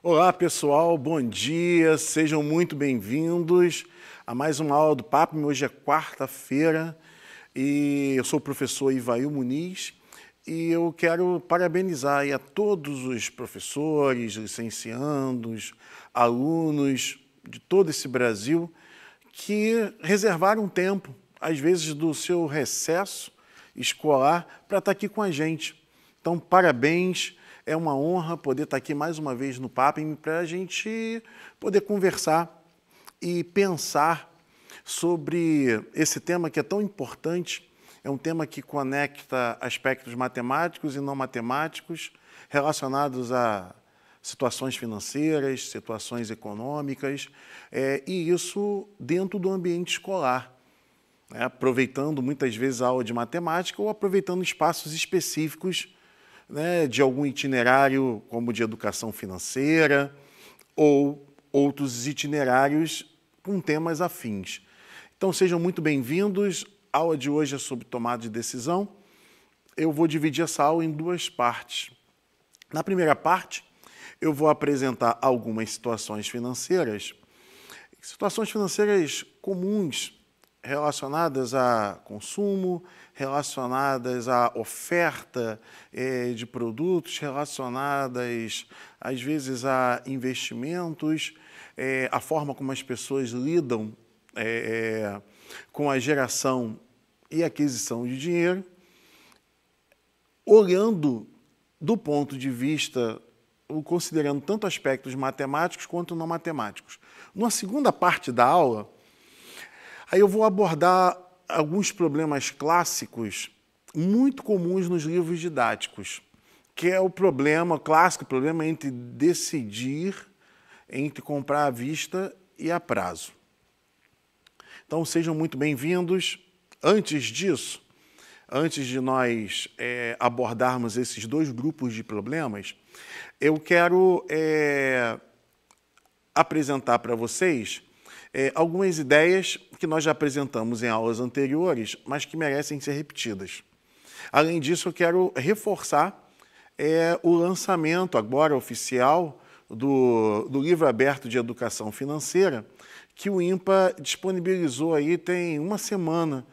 Olá, pessoal, bom dia, sejam muito bem-vindos a mais uma aula do Papo. Hoje é quarta-feira e eu sou o professor Ivail Muniz e eu quero parabenizar aí a todos os professores, licenciandos, alunos de todo esse Brasil que reservaram tempo, às vezes do seu recesso escolar, para estar aqui com a gente. Então, parabéns. É uma honra poder estar aqui mais uma vez no Papo para a gente poder conversar e pensar sobre esse tema que é tão importante. É um tema que conecta aspectos matemáticos e não matemáticos relacionados a situações financeiras, situações econômicas, e isso dentro do ambiente escolar, aproveitando muitas vezes a aula de matemática ou aproveitando espaços específicos de algum itinerário, como de educação financeira, ou outros itinerários com temas afins. Então, sejam muito bem-vindos. A aula de hoje é sobre tomada de decisão. Eu vou dividir essa aula em duas partes. Na primeira parte, eu vou apresentar algumas situações financeiras comuns, relacionadas a consumo, relacionadas à oferta de produtos, relacionadas, às vezes, a investimentos, a forma como as pessoas lidam com a geração e aquisição de dinheiro, olhando do ponto de vista, considerando tanto aspectos matemáticos quanto não matemáticos. Na segunda parte da aula, aí eu vou abordar alguns problemas clássicos muito comuns nos livros didáticos, que é o problema clássico, o problema entre decidir, entre comprar à vista e a prazo. Então, sejam muito bem-vindos. Antes disso, antes de nós abordarmos esses dois grupos de problemas, eu quero apresentar para vocês algumas ideias que nós já apresentamos em aulas anteriores, mas que merecem ser repetidas. Além disso, eu quero reforçar o lançamento agora oficial do livro aberto de educação financeira, que o INPA disponibilizou aí tem uma semana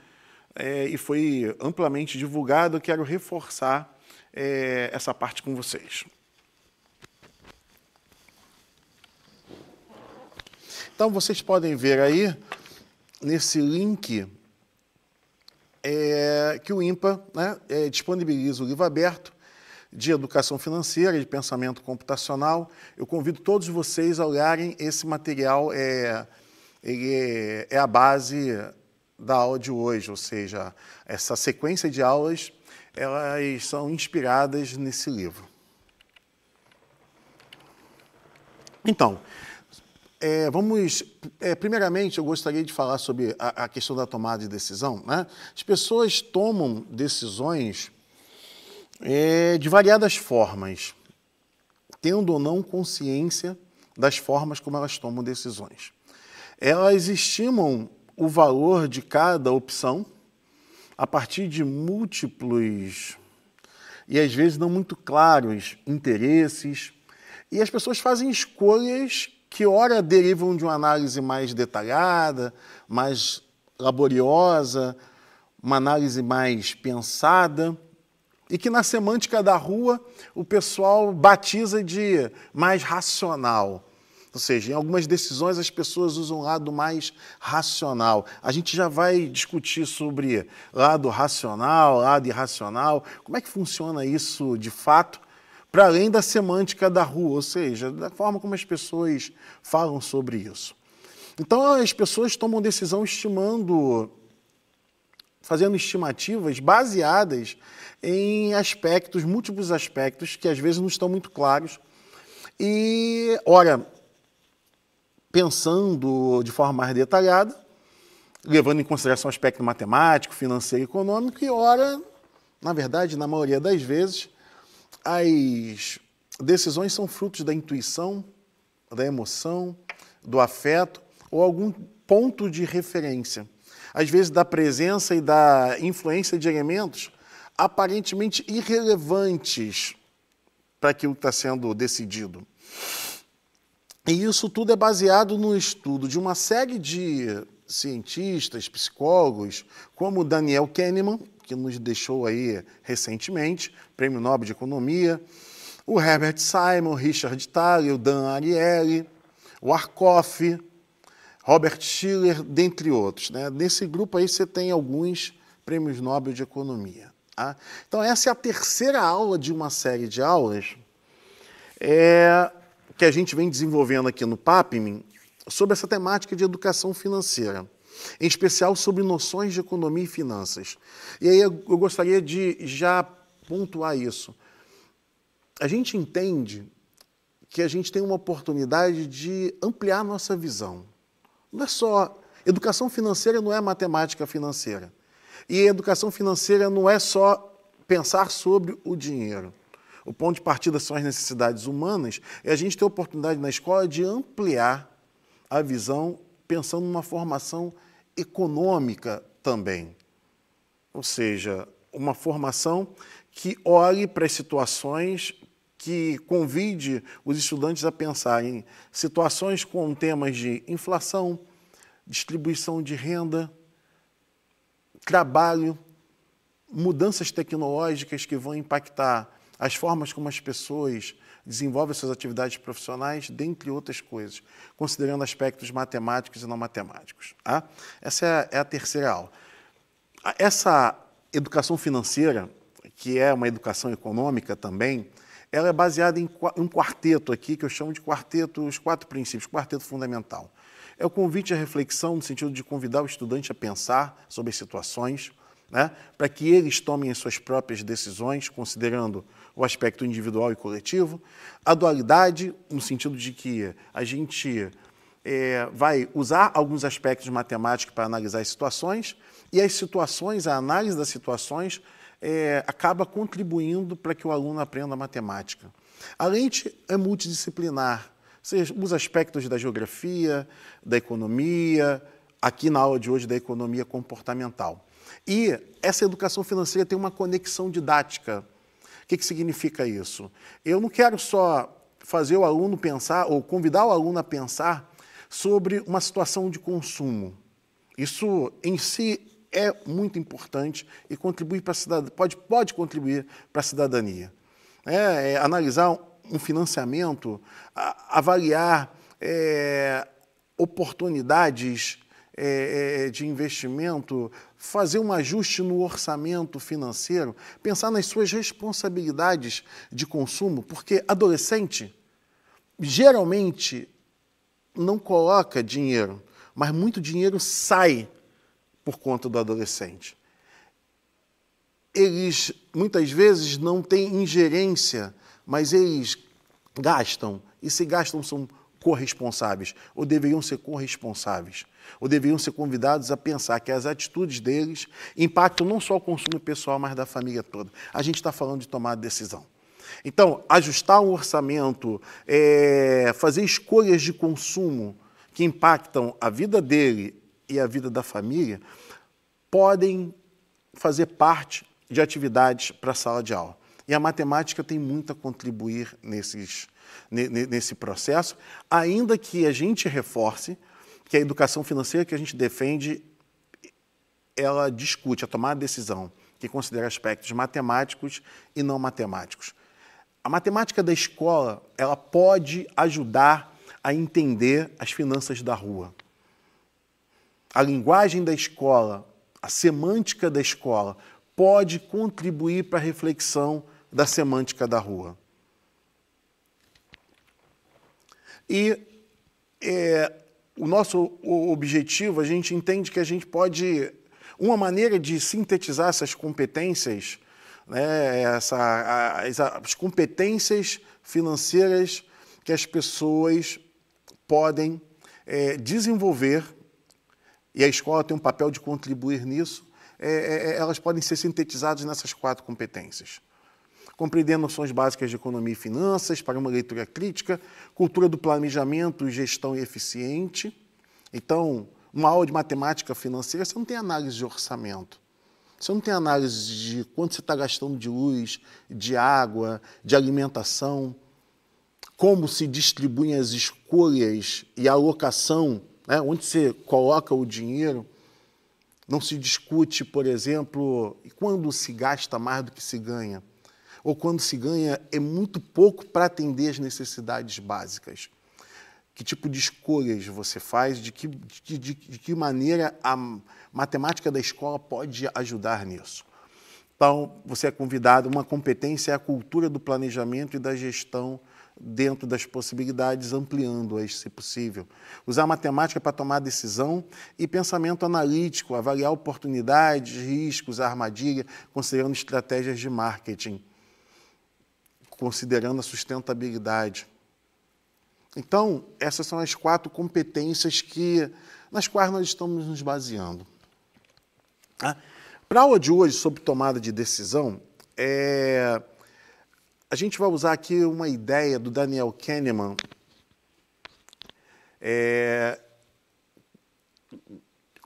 e foi amplamente divulgado. Eu quero reforçar essa parte com vocês. Então, vocês podem ver aí, nesse link, que o INPA disponibiliza o livro aberto de educação financeira, de pensamento computacional. Eu convido todos vocês a olharem esse material, ele é a base da aula de hoje, ou seja, essa sequência de aulas, elas são inspiradas nesse livro. Então, primeiramente, eu gostaria de falar sobre a questão da tomada de decisão. As pessoas tomam decisões de variadas formas, tendo ou não consciência das formas como elas tomam decisões. Elas estimam o valor de cada opção a partir de múltiplos e, às vezes, não muito claros interesses, e as pessoas fazem escolhas que, ora, derivam de uma análise mais detalhada, mais laboriosa, uma análise mais pensada, e que na semântica da rua o pessoal batiza de mais racional. Ou seja, em algumas decisões as pessoas usam o lado mais racional. A gente já vai discutir sobre lado racional, lado irracional, como é que funciona isso de fato, para além da semântica da rua, ou seja, da forma como as pessoas falam sobre isso. Então, as pessoas tomam decisão fazendo estimativas baseadas em aspectos, múltiplos aspectos, que às vezes não estão muito claros. E, ora, pensando de forma mais detalhada, levando em consideração o aspecto matemático, financeiro e econômico, e, ora, na verdade, na maioria das vezes, as decisões são frutos da intuição, da emoção, do afeto ou algum ponto de referência. Às vezes, da presença e da influência de elementos aparentemente irrelevantes para aquilo que está sendo decidido. E isso tudo é baseado no estudo de uma série de cientistas, psicólogos, como Daniel Kahneman, que nos deixou aí recentemente, Prêmio Nobel de Economia, o Herbert Simon, Richard Thaler, o Dan Ariely, o Arkoff, Robert Shiller, dentre outros, né? Nesse grupo aí você tem alguns prêmios Nobel de Economia. Tá? Então essa é a terceira aula de uma série de aulas que a gente vem desenvolvendo aqui no PAPM sobre essa temática de educação financeira, em especial sobre noções de economia e finanças. E aí eu gostaria de já pontuar isso. A gente entende que a gente tem uma oportunidade de ampliar nossa visão. Não é só... Educação financeira não é matemática financeira. E educação financeira não é só pensar sobre o dinheiro. O ponto de partida são as necessidades humanas e a gente tem a oportunidade na escola de ampliar a visão pensando numa formação econômica também. Ou seja, uma formação que olhe para as situações, que convide os estudantes a pensar em situações com temas de inflação, distribuição de renda, trabalho, mudanças tecnológicas que vão impactar as formas como as pessoas desenvolvem suas atividades profissionais, dentre outras coisas, considerando aspectos matemáticos e não matemáticos. Tá? Essa é a terceira aula. Essa educação financeira, que é uma educação econômica também, ela é baseada em um quarteto aqui, que eu chamo de quarteto, os 4 princípios, quarteto fundamental. É o convite à reflexão, no sentido de convidar o estudante a pensar sobre as situações, né, para que eles tomem as suas próprias decisões, considerando o aspecto individual e coletivo. A dualidade, no sentido de que a gente vai usar alguns aspectos matemáticos para analisar as situações, e as situações, a análise das situações, acaba contribuindo para que o aluno aprenda matemática. A lente é multidisciplinar, ou seja, os aspectos da geografia, da economia, aqui na aula de hoje da economia comportamental. E essa educação financeira tem uma conexão didática. O que significa isso? Eu não quero só fazer o aluno pensar, ou convidar o aluno a pensar sobre uma situação de consumo. Isso, em si, é muito importante e contribui para a cidadania, pode contribuir para a cidadania. Analisar um financiamento, avaliar oportunidades de investimento, fazer um ajuste no orçamento financeiro, pensar nas suas responsabilidades de consumo, porque adolescente geralmente não coloca dinheiro, mas muito dinheiro sai por conta do adolescente. Eles, muitas vezes, não têm ingerência, mas eles gastam, e se gastam são corresponsáveis, ou deveriam ser corresponsáveis, ou deveriam ser convidados a pensar que as atitudes deles impactam não só o consumo pessoal, mas da família toda. A gente está falando de tomar decisão. Então, ajustar um orçamento, fazer escolhas de consumo que impactam a vida dele e a vida da família, podem fazer parte de atividades para a sala de aula. E a matemática tem muito a contribuir nesse processo, ainda que a gente reforce que a educação financeira que a gente defende, ela discute a tomada de decisão, que considera aspectos matemáticos e não matemáticos. A matemática da escola, ela pode ajudar a entender as finanças da rua. A linguagem da escola, a semântica da escola, pode contribuir para a reflexão da semântica da rua. E o nosso objetivo, a gente entende que a gente pode... Uma maneira de sintetizar essas competências, né, as competências financeiras que as pessoas podem desenvolver, e a escola tem um papel de contribuir nisso, elas podem ser sintetizadas nessas 4 competências. Compreender noções básicas de economia e finanças, para uma leitura crítica, cultura do planejamento, gestão eficiente. Então, numa aula de matemática financeira, você não tem análise de orçamento. Você não tem análise de quanto você está gastando de luz, de água, de alimentação. como se distribuem as escolhas e a alocação, né, onde você coloca o dinheiro. Não se discute, por exemplo, quando se gasta mais do que se ganha, ou quando se ganha é muito pouco para atender as necessidades básicas. Que tipo de escolhas você faz, de que maneira a matemática da escola pode ajudar nisso. Então, você é convidado, uma competência é a cultura do planejamento e da gestão dentro das possibilidades, ampliando-as, se possível. Usar matemática para tomar decisão e pensamento analítico, avaliar oportunidades, riscos, armadilha, considerando estratégias de marketing, considerando a sustentabilidade. Então, essas são as 4 competências nas quais nós estamos nos baseando. Para a aula de hoje, sobre tomada de decisão, a gente vai usar aqui uma ideia do Daniel Kahneman,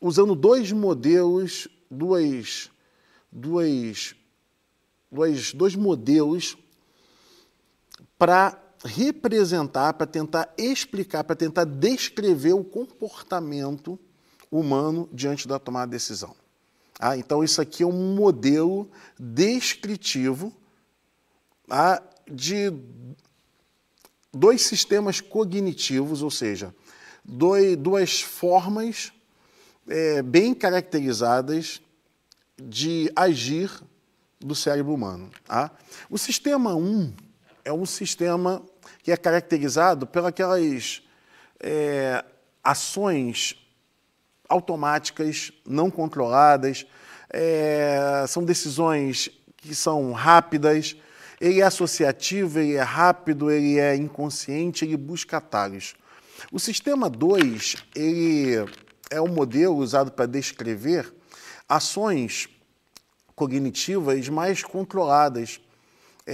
usando 2 modelos, dois modelos para representar, para tentar explicar, para tentar descrever o comportamento humano diante da tomada de decisão. Então, isso aqui é um modelo descritivo de 2 sistemas cognitivos, ou seja, 2 formas bem caracterizadas de agir do cérebro humano. O sistema 1 é um sistema que é caracterizado pelas ações automáticas, não controladas, são decisões que são rápidas, ele é associativo, ele é rápido, ele é inconsciente, ele busca atalhos. O sistema 2, ele é um modelo usado para descrever ações cognitivas mais controladas,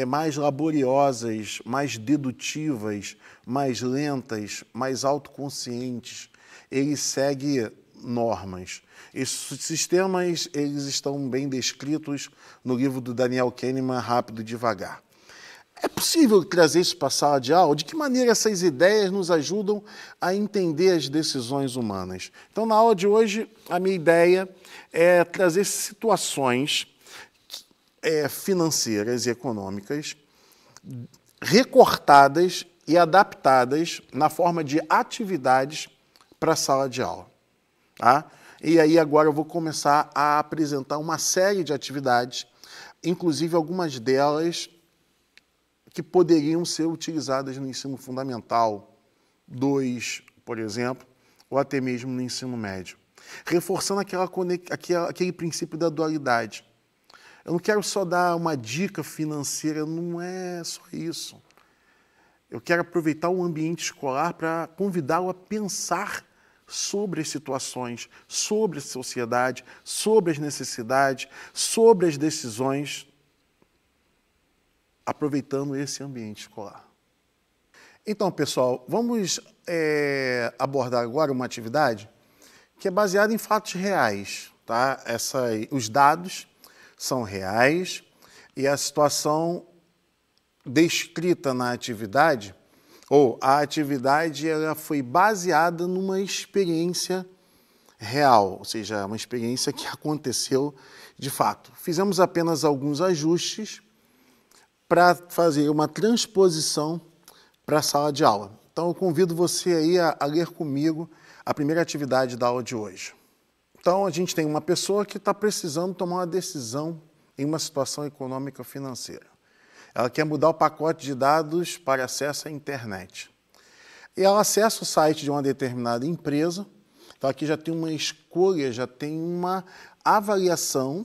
mais laboriosas, mais dedutivas, mais lentas, mais autoconscientes. Ele segue normas. Esses sistemas eles estão bem descritos no livro do Daniel Kahneman, Rápido e Devagar. É possível trazer isso para a sala de aula? De que maneira essas ideias nos ajudam a entender as decisões humanas? Então, na aula de hoje, a minha ideia é trazer situações financeiras e econômicas recortadas e adaptadas na forma de atividades para a sala de aula. E aí agora eu vou começar a apresentar uma série de atividades, inclusive algumas delas que poderiam ser utilizadas no ensino fundamental 2, por exemplo, ou até mesmo no ensino médio, reforçando aquele princípio da dualidade. Eu não quero só dar uma dica financeira, não é só isso. Eu quero aproveitar o ambiente escolar para convidá-lo a pensar sobre as situações, sobre a sociedade, sobre as necessidades, sobre as decisões, aproveitando esse ambiente escolar. Então, pessoal, vamos abordar agora uma atividade que é baseada em fatos reais. Os dados são reais e a situação descrita na atividade, ou a atividade ela foi baseada numa experiência real, ou seja, uma experiência que aconteceu de fato. Fizemos apenas alguns ajustes para fazer uma transposição para a sala de aula. Então, eu convido você aí a ler comigo a primeira atividade da aula de hoje. Então, a gente tem uma pessoa que está precisando tomar uma decisão em uma situação econômica financeira. Ela quer mudar o pacote de dados para acesso à internet. E ela acessa o site de uma determinada empresa. Então, aqui já tem uma escolha, já tem uma avaliação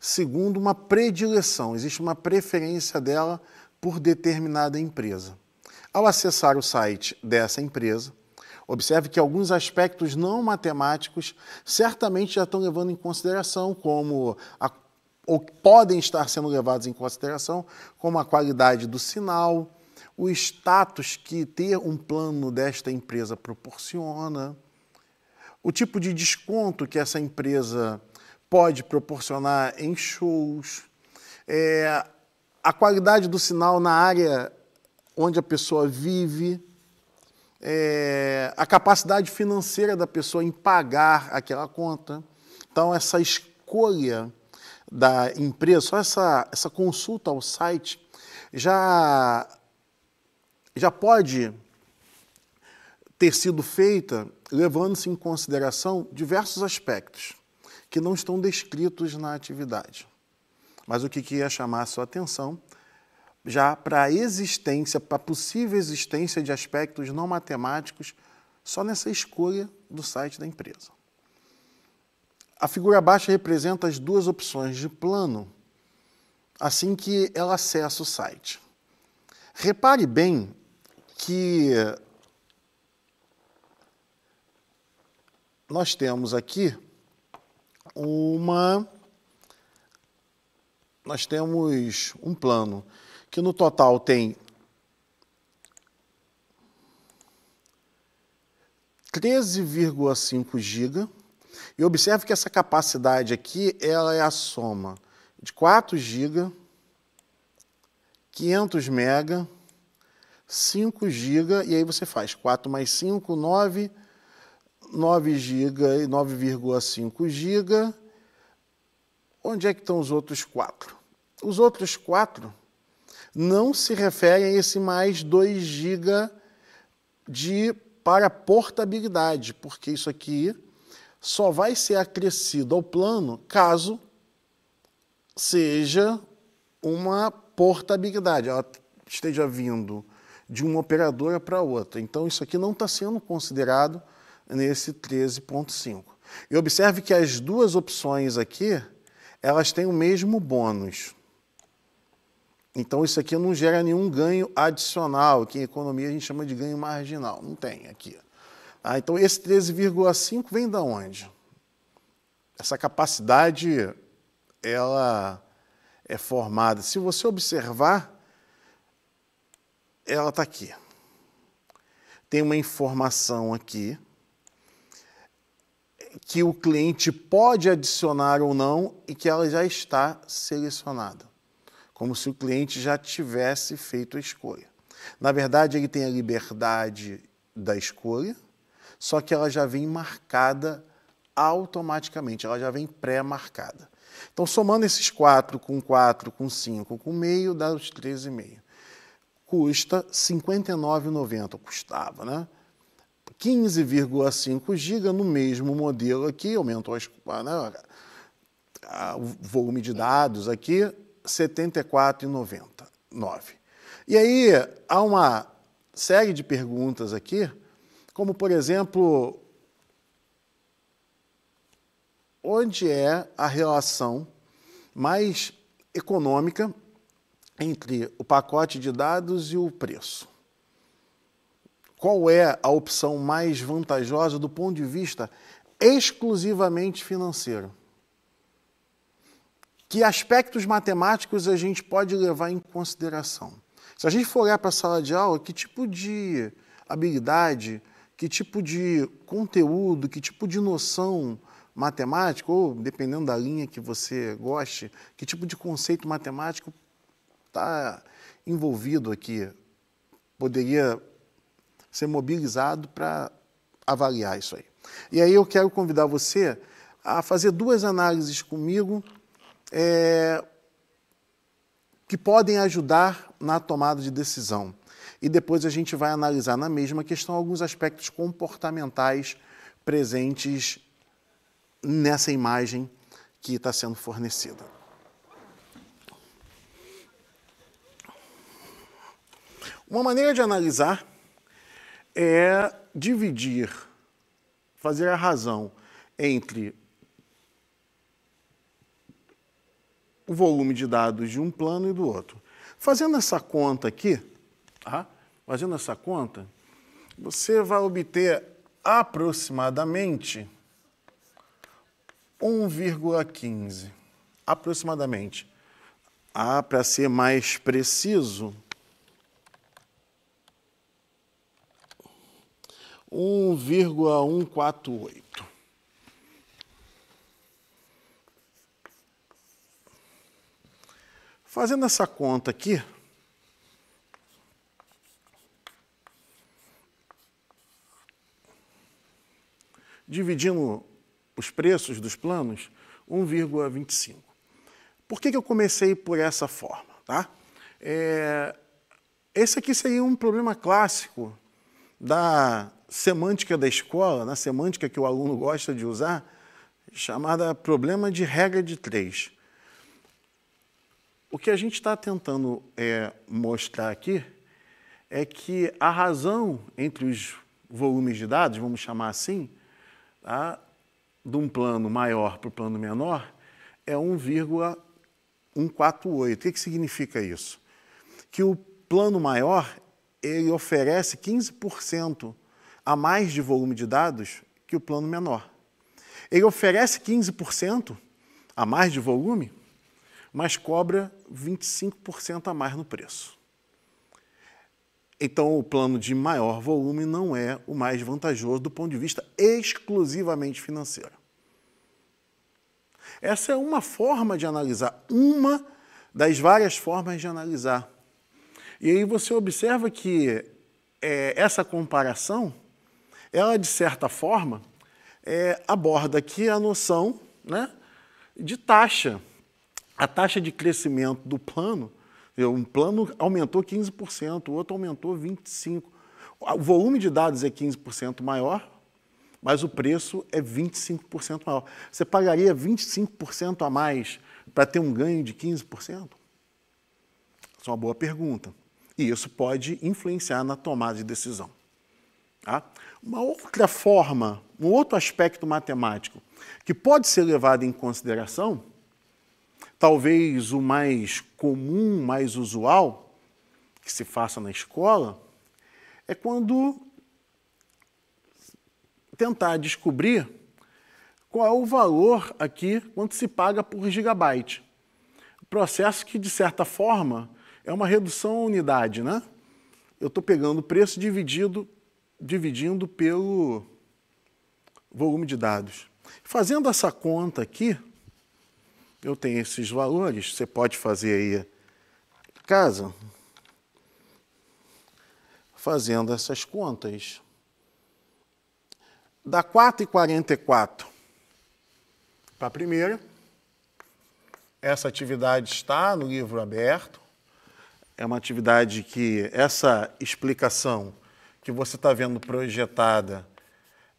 segundo uma predileção. Existe uma preferência dela por determinada empresa. Ao acessar o site dessa empresa, observe que alguns aspectos não matemáticos certamente já estão levando em consideração, ou podem estar sendo levados em consideração, como a qualidade do sinal, o status que ter um plano desta empresa proporciona, o tipo de desconto que essa empresa pode proporcionar em shows, a qualidade do sinal na área onde a pessoa vive, a capacidade financeira da pessoa em pagar aquela conta. Então, essa escolha da empresa, só essa consulta ao site, já pode ter sido feita levando-se em consideração diversos aspectos que não estão descritos na atividade. Mas o que queria chamar a sua atenção já para a existência, para a possível existência de aspectos não matemáticos só nessa escolha do site da empresa. A figura abaixo representa as duas opções de plano assim que ela acessa o site. Repare bem que nós temos aqui um plano que no total tem 13,5 GB. E observe que essa capacidade aqui, ela é a soma de 4 GB, 500 MB, 5 GB, e aí você faz 4 mais 5, 9 GB e 9,5 GB. Onde é que estão os outros 4? Os outros 4 não se referem a esse mais 2 GB para portabilidade, porque isso aqui só vai ser acrescido ao plano caso seja uma portabilidade, ela esteja vindo de uma operadora para outra. Então, isso aqui não está sendo considerado nesse 13,5. E observe que as duas opções aqui, elas têm o mesmo bônus. Então, isso aqui não gera nenhum ganho adicional, que em economia a gente chama de ganho marginal. Não tem aqui. Então, esse 13,5 vem de onde? Essa capacidade, ela é formada. Se você observar, ela está aqui. Tem uma informação aqui que o cliente pode adicionar ou não e que ela já está selecionada, como se o cliente já tivesse feito a escolha. Na verdade, ele tem a liberdade da escolha, só que ela já vem marcada automaticamente, ela já vem pré-marcada. Então, somando esses 4, com 5, com meio, dá os 13,5. Custa R$ 59,90, custava, né? 15,5 GB no mesmo modelo aqui, aumentou o volume de dados aqui, R$ 74,99. E aí, há uma série de perguntas aqui, como, por exemplo, onde é a relação mais econômica entre o pacote de dados e o preço? Qual é a opção mais vantajosa do ponto de vista exclusivamente financeiro? Que aspectos matemáticos a gente pode levar em consideração? Se a gente for olhar para a sala de aula, que tipo de habilidade, que tipo de conteúdo, que tipo de noção matemática, ou dependendo da linha que você goste, que tipo de conceito matemático está envolvido aqui, poderia ser mobilizado para avaliar isso aí. E aí eu quero convidar você a fazer duas análises comigo que podem ajudar na tomada de decisão. E depois a gente vai analisar na mesma questão alguns aspectos comportamentais presentes nessa imagem que está sendo fornecida. Uma maneira de analisar é dividir, fazer a razão entre o volume de dados de um plano e do outro. Fazendo essa conta aqui, você vai obter aproximadamente 1,15. Aproximadamente. Para ser mais preciso, 1,148. Fazendo essa conta aqui, dividindo os preços dos planos, 1,25. Por que eu comecei por essa forma? Tá? Esse aqui seria um problema clássico da semântica da escola, na semântica que o aluno gosta de usar, chamada problema de regra de 3. O que a gente está tentando mostrar aqui é que a razão entre os volumes de dados, vamos chamar assim, tá, de um plano maior para o plano menor, é 1,148. O que significa isso? Que o plano maior ele oferece 15% a mais de volume de dados que o plano menor. Ele oferece 15% a mais de volume, mas cobra 25% a mais no preço. Então, o plano de maior volume não é o mais vantajoso do ponto de vista exclusivamente financeiro. Essa é uma forma de analisar, uma das várias formas de analisar. E aí você observa que essa comparação, ela, de certa forma, aborda aqui a noção, né, de taxa. A taxa de crescimento do plano, um plano aumentou 15%, o outro aumentou 25%. O volume de dados é 15% maior, mas o preço é 25% maior. Você pagaria 25% a mais para ter um ganho de 15%? Essa é uma boa pergunta. E isso pode influenciar na tomada de decisão. Tá? Uma outra forma, um outro aspecto matemático que pode ser levado em consideração, talvez o mais comum, mais usual, que se faça na escola, é quando tentar descobrir qual é o valor aqui, quanto se paga por gigabyte. Processo que, de certa forma, é uma redução à unidade, né? Eu estou pegando o preço dividindo pelo volume de dados. Fazendo essa conta aqui, eu tenho esses valores, você pode fazer aí em casa, fazendo essas contas. Dá 4,44 para a primeira. Essa atividade está no livro aberto. É uma atividade que essa explicação que você está vendo projetada,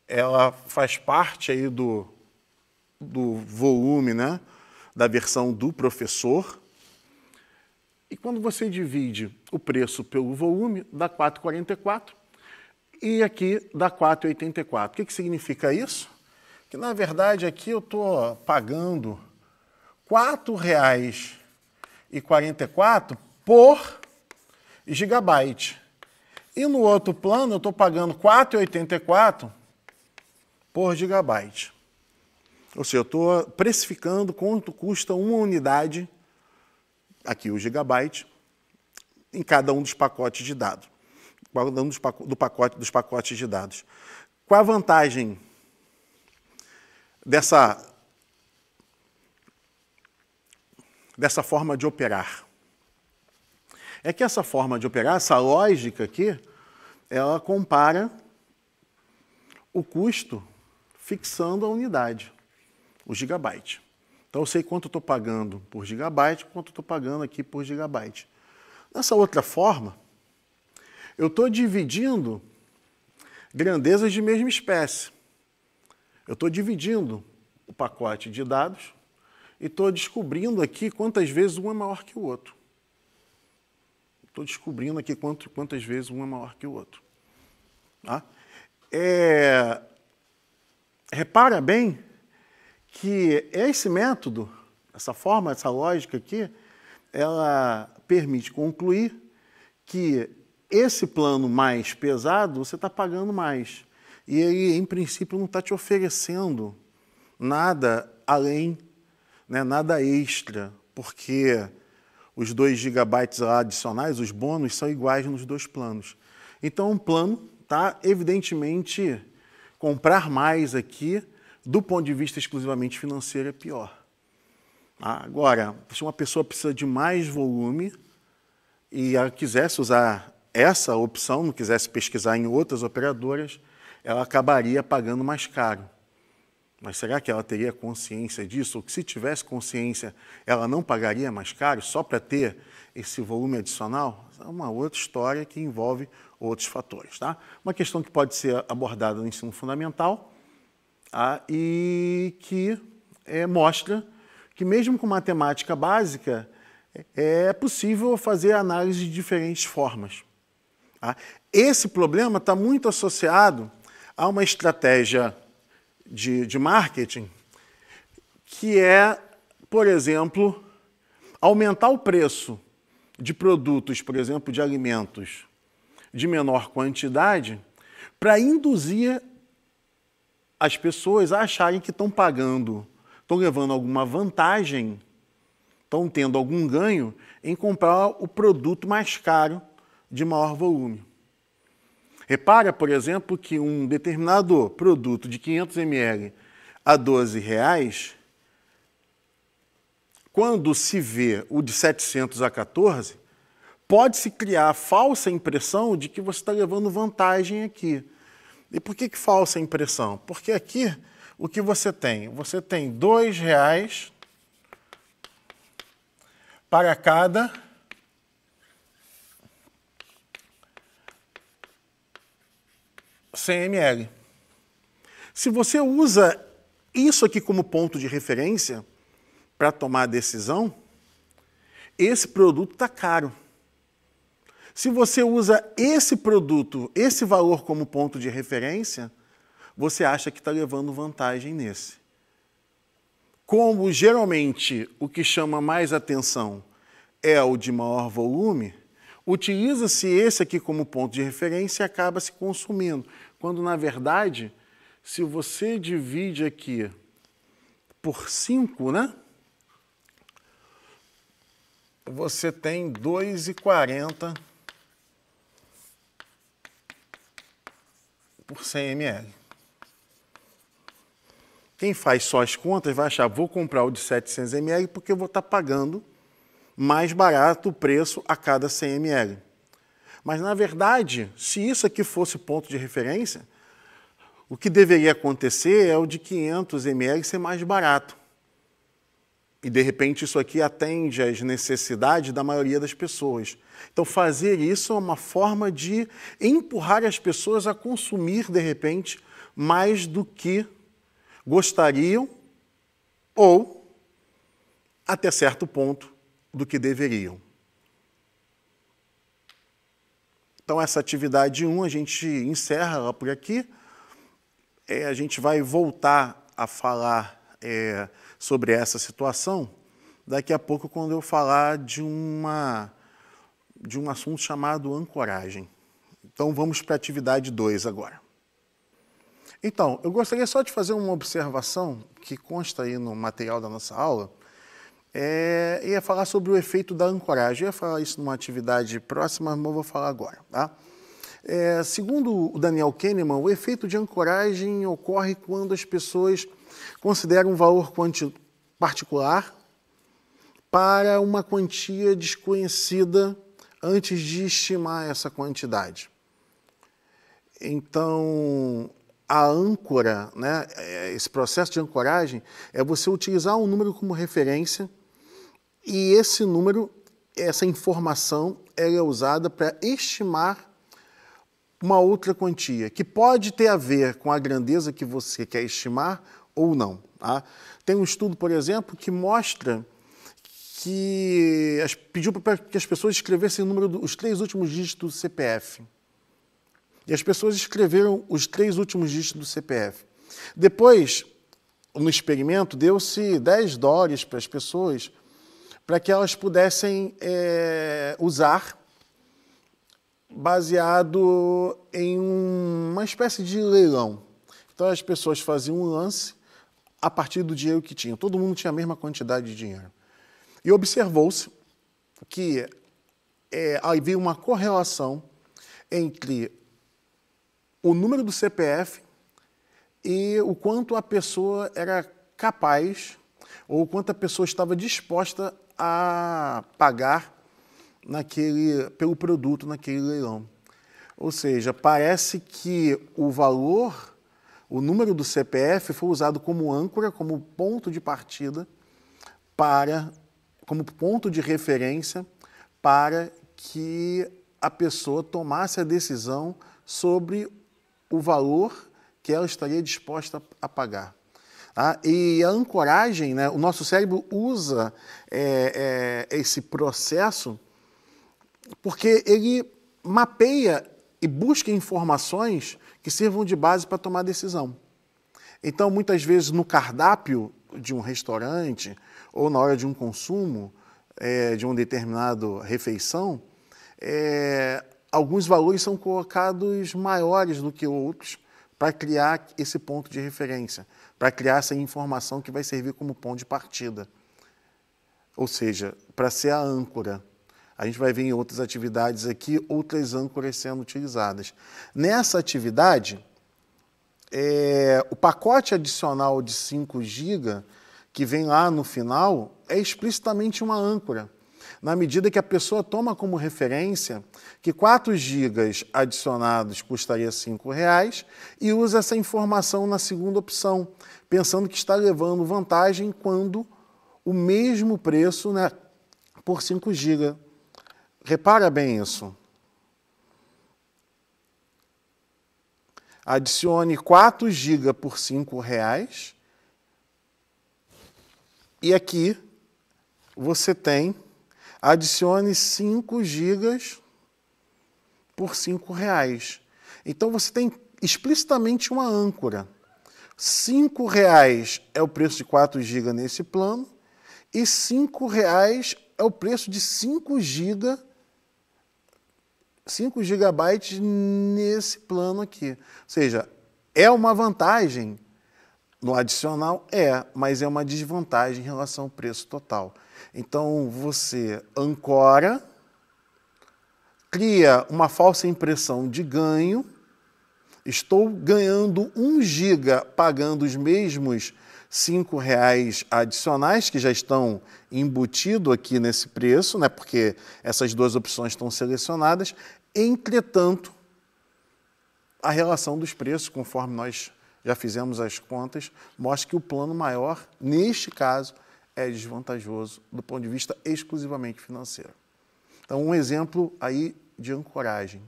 ela faz parte aí do volume, né, da versão do professor. E quando você divide o preço pelo volume, dá 4,44 e aqui dá 4,84. O que significa isso? Que, na verdade, aqui eu estou pagando R$ 4,44 por gigabyte. E no outro plano eu estou pagando R$ 4,84 por gigabyte. Ou seja, eu estou precificando quanto custa uma unidade, aqui o gigabyte, em cada um dos pacotes de dados. Cada um dos pacotes de dados. Qual a vantagem dessa forma de operar? É que essa forma de operar, essa lógica aqui, ela compara o custo fixando a unidade, o gigabyte. Então, eu sei quanto eu estou pagando por gigabyte, quanto eu estou pagando aqui por gigabyte. Dessa outra forma, eu estou dividindo grandezas de mesma espécie. Eu estou dividindo o pacote de dados e estou descobrindo aqui quantas vezes um é maior que o outro. Estou descobrindo aqui quantas vezes um é maior que o outro. Tá? Repara bem que esse método, essa forma, essa lógica aqui, ela permite concluir que esse plano mais pesado, você está pagando mais. E ele, em princípio, não está te oferecendo nada além, né, nada extra, porque os 2 gigabytes adicionais, os bônus, são iguais nos dois planos. Então, um plano, tá, evidentemente, comprar mais aqui, do ponto de vista exclusivamente financeiro, é pior. Agora, se uma pessoa precisa de mais volume e ela quisesse usar essa opção, não quisesse pesquisar em outras operadoras, ela acabaria pagando mais caro. Mas será que ela teria consciência disso? Ou que se tivesse consciência, ela não pagaria mais caro só para ter esse volume adicional? É uma outra história que envolve outros fatores. Tá? Uma questão que pode ser abordada no ensino fundamental e que mostra que mesmo com matemática básica é possível fazer análise de diferentes formas. Tá? Esse problema está muito associado a uma estratégia de marketing, que é, por exemplo, aumentar o preço de produtos, por exemplo, de alimentos de menor quantidade, para induzir as pessoas a acharem que estão pagando, estão levando alguma vantagem, estão tendo algum ganho em comprar o produto mais caro de maior volume. Repara, por exemplo, que um determinado produto de 500 ml a R$12, quando se vê o de 700 a 14, pode-se criar a falsa impressão de que você está levando vantagem aqui. E por que falsa impressão? Porque aqui, o que você tem? Você tem R$2 para cada 100 ml. Se você usa isso aqui como ponto de referência para tomar a decisão, esse produto está caro. Se você usa esse produto, esse valor como ponto de referência, você acha que está levando vantagem nesse. Como geralmente o que chama mais atenção é o de maior volume, utiliza-se esse aqui como ponto de referência e acaba se consumindo. Quando, na verdade, se você divide aqui por 5, né? Você tem R$2,40 por 100 ml. Quem faz só as contas vai achar, vou comprar o de 700 ml porque eu vou estar pagando mais barato o preço a cada 100 ml. Mas, na verdade, se isso aqui fosse ponto de referência, o que deveria acontecer é o de 500 ml ser mais barato. E, de repente, isso aqui atende às necessidades da maioria das pessoas. Então, fazer isso é uma forma de empurrar as pessoas a consumir, de repente, mais do que gostariam ou, até certo ponto, do que deveriam. Então, essa atividade 1, a gente encerra ela por aqui. A gente vai voltar a falar sobre essa situação daqui a pouco, quando eu falar de um assunto chamado ancoragem. Então, vamos para a atividade 2 agora. Então, eu gostaria só de fazer uma observação que consta aí no material da nossa aula. Ia falar sobre o efeito da ancoragem. Eu ia falar isso numa atividade próxima, mas eu vou falar agora. Tá? Segundo o Daniel Kahneman, o efeito de ancoragem ocorre quando as pessoas consideram um valor particular para uma quantia desconhecida antes de estimar essa quantidade. Então, a âncora, né, esse processo de ancoragem, é você utilizar um número como referência e esse número, essa informação, ela é usada para estimar uma outra quantia, que pode ter a ver com a grandeza que você quer estimar ou não. Tá? Tem um estudo, por exemplo, que mostra que pediu para que as pessoas escrevessem o número os 3 últimos dígitos do CPF. E as pessoas escreveram os 3 últimos dígitos do CPF. Depois, no experimento, deu-se $10 para as pessoas para que elas pudessem usar baseado em uma espécie de leilão. Então, as pessoas faziam um lance a partir do dinheiro que tinham. Todo mundo tinha a mesma quantidade de dinheiro. E observou-se que havia uma correlação entre o número do CPF e o quanto a pessoa era capaz ou o quanto a pessoa estava disposta a pagar pelo produto naquele leilão. Ou seja, parece que o valor O número do CPF foi usado como âncora, como ponto de partida, como ponto de referência para que a pessoa tomasse a decisão sobre o valor que ela estaria disposta a pagar. E a ancoragem, né, o nosso cérebro usa esse processo porque ele mapeia e busca informações que sirvam de base para tomar decisão. Então, muitas vezes, no cardápio de um restaurante ou na hora de um consumo de uma determinada refeição, alguns valores são colocados maiores do que outros para criar esse ponto de referência, para criar essa informação que vai servir como ponto de partida. Ou seja, para ser a âncora. A gente vai ver em outras atividades aqui, outras âncoras sendo utilizadas. Nessa atividade, o pacote adicional de 5 GB, que vem lá no final, é explicitamente uma âncora. Na medida que a pessoa toma como referência que 4 GB adicionados custaria R$ 5,00 e usa essa informação na segunda opção, pensando que está levando vantagem quando o mesmo preço, né, por 5 GB. Repara bem isso. Adicione 4 GB por R$ 5,00 e aqui você tem, adicione 5 GB por R$ 5,00. Então você tem explicitamente uma âncora. R$ 5,00 é o preço de 4 GB nesse plano e R$ 5,00 é o preço de 5 GB nesse plano aqui. Ou seja, é uma vantagem no adicional? Mas é uma desvantagem em relação ao preço total. Então, você ancora, cria uma falsa impressão de ganho, estou ganhando 1 GB pagando os mesmos R$ 5,00 adicionais, que já estão embutidos aqui nesse preço, né, porque essas duas opções estão selecionadas. Entretanto, a relação dos preços, conforme nós já fizemos as contas, mostra que o plano maior, neste caso, é desvantajoso do ponto de vista exclusivamente financeiro. Então, um exemplo aí de ancoragem.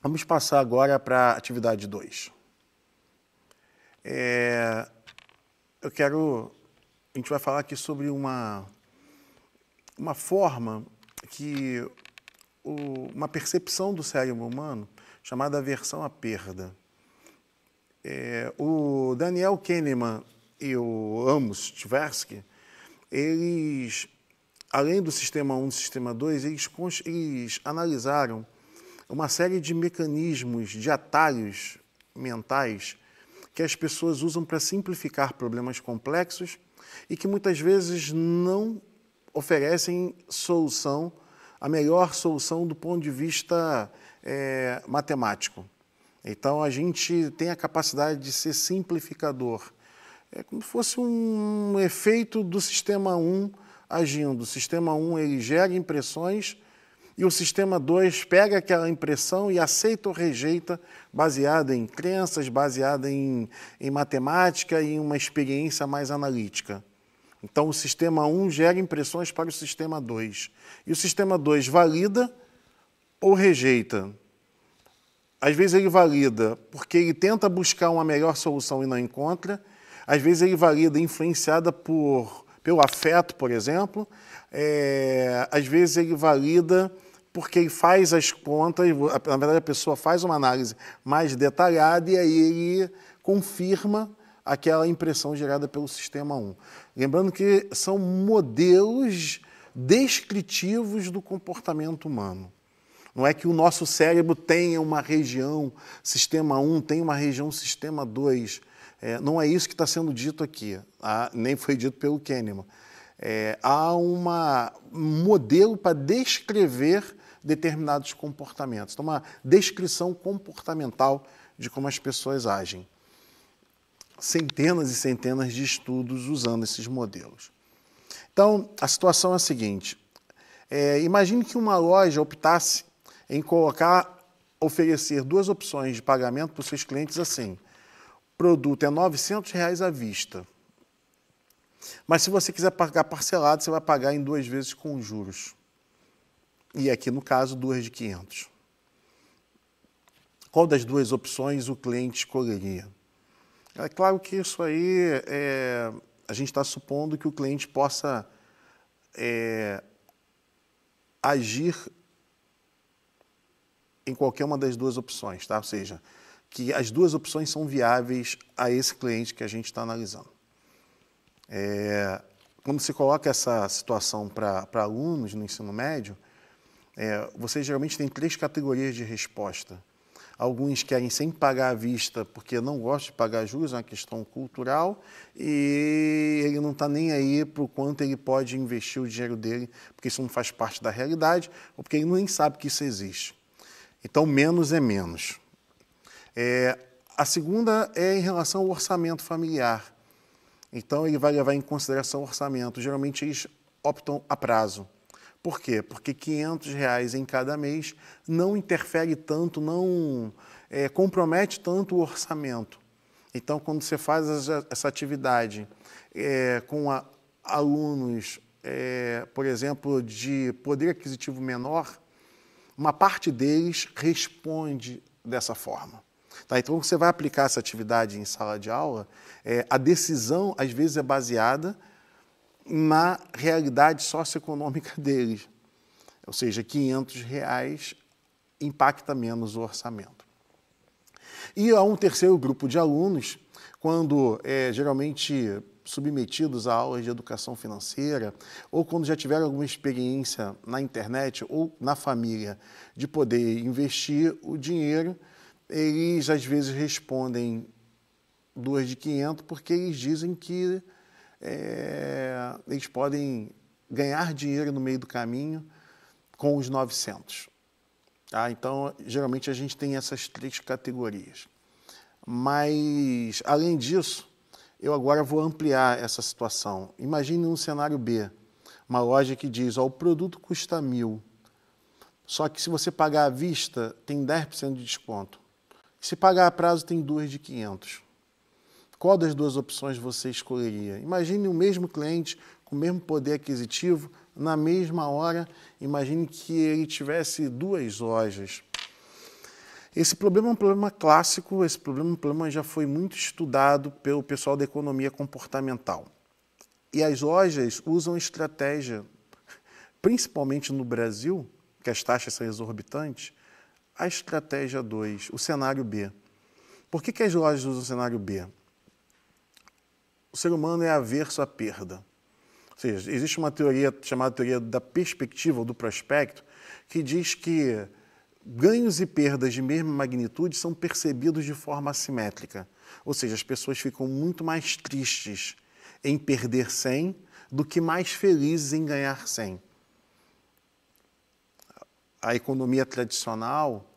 Vamos passar agora para a atividade 2. A gente vai falar aqui sobre uma forma uma percepção do cérebro humano chamada aversão à perda. O Daniel Kahneman e o Amos Tversky, eles, além do sistema 1 e do sistema 2, eles analisaram uma série de mecanismos, de atalhos mentais que as pessoas usam para simplificar problemas complexos e que muitas vezes não oferecem a melhor solução do ponto de vista matemático. Então, a gente tem a capacidade de ser simplificador. É como se fosse um efeito do sistema 1 agindo. O sistema 1 ele gera impressões e o sistema 2 pega aquela impressão e aceita ou rejeita baseada em crenças, baseada em matemática e em uma experiência mais analítica. Então, o sistema 1 gera impressões para o sistema 2. E o sistema 2 valida ou rejeita. Às vezes ele valida porque ele tenta buscar uma melhor solução e não encontra. Às vezes ele valida influenciada pelo afeto, por exemplo. Às vezes ele valida porque ele faz as contas, na verdade a pessoa faz uma análise mais detalhada e aí ele confirma aquela impressão gerada pelo sistema 1. Lembrando que são modelos descritivos do comportamento humano. Não é que o nosso cérebro tenha uma região sistema 1, tem uma região sistema 2. Não é isso que está sendo dito aqui, nem foi dito pelo Kahneman. Há um modelo para descrever determinados comportamentos. Então, uma descrição comportamental de como as pessoas agem. Centenas e centenas de estudos usando esses modelos. Então, a situação é a seguinte. Imagine que uma loja optasse em colocar oferecer duas opções de pagamento para os seus clientes assim. O produto é R$ 900 à vista. Mas se você quiser pagar parcelado, você vai pagar em 2 vezes com juros. E aqui, no caso, 2 de 500. Qual das duas opções o cliente escolheria? É claro que isso aí, a gente está supondo que o cliente possa agir em qualquer uma das duas opções, tá? Ou seja, que as duas opções são viáveis a esse cliente que a gente está analisando. Quando se coloca essa situação para alunos no ensino médio, você geralmente tem 3 categorias de resposta. Alguns querem sempre pagar à vista porque não gostam de pagar juros, é uma questão cultural, e ele não está nem aí para o quanto ele pode investir o dinheiro dele, porque isso não faz parte da realidade, ou porque ele nem sabe que isso existe. Então, menos é menos. A segunda é em relação ao orçamento familiar. Então, ele vai levar em consideração o orçamento. Geralmente, eles optam a prazo. Por quê? Porque R$ 500 em cada mês não interfere tanto, não compromete tanto o orçamento. Então, quando você faz essa atividade com alunos, por exemplo, de poder aquisitivo menor, uma parte deles responde dessa forma. Tá? Então, você vai aplicar essa atividade em sala de aula, a decisão, às vezes, é baseada na realidade socioeconômica deles. Ou seja, R$ 500 impacta menos o orçamento. E há um terceiro grupo de alunos, quando geralmente submetidos a aulas de educação financeira, ou quando já tiveram alguma experiência na internet ou na família de poder investir o dinheiro, eles às vezes respondem 2 de 500 porque eles dizem que eles podem ganhar dinheiro no meio do caminho com os 900. Tá? Então, geralmente a gente tem essas 3 categorias. Mas, além disso, eu agora vou ampliar essa situação. Imagine um cenário B, uma loja que diz, o produto custa 1.000, só que se você pagar à vista, tem 10% de desconto. Se pagar a prazo, tem 2 de 500. Qual das duas opções você escolheria? Imagine o mesmo cliente com o mesmo poder aquisitivo, na mesma hora, imagine que ele tivesse 2 lojas. Esse problema é um problema clássico, esse problema já foi muito estudado pelo pessoal da economia comportamental. E as lojas usam estratégia, principalmente no Brasil, que as taxas são exorbitantes, a estratégia 2, o cenário B. Por que as lojas usam o cenário B? O ser humano é averso à perda. Ou seja, existe uma teoria chamada teoria da perspectiva ou do prospecto, que diz que ganhos e perdas de mesma magnitude são percebidos de forma assimétrica. Ou seja, as pessoas ficam muito mais tristes em perder 100 do que mais felizes em ganhar 100. A economia tradicional,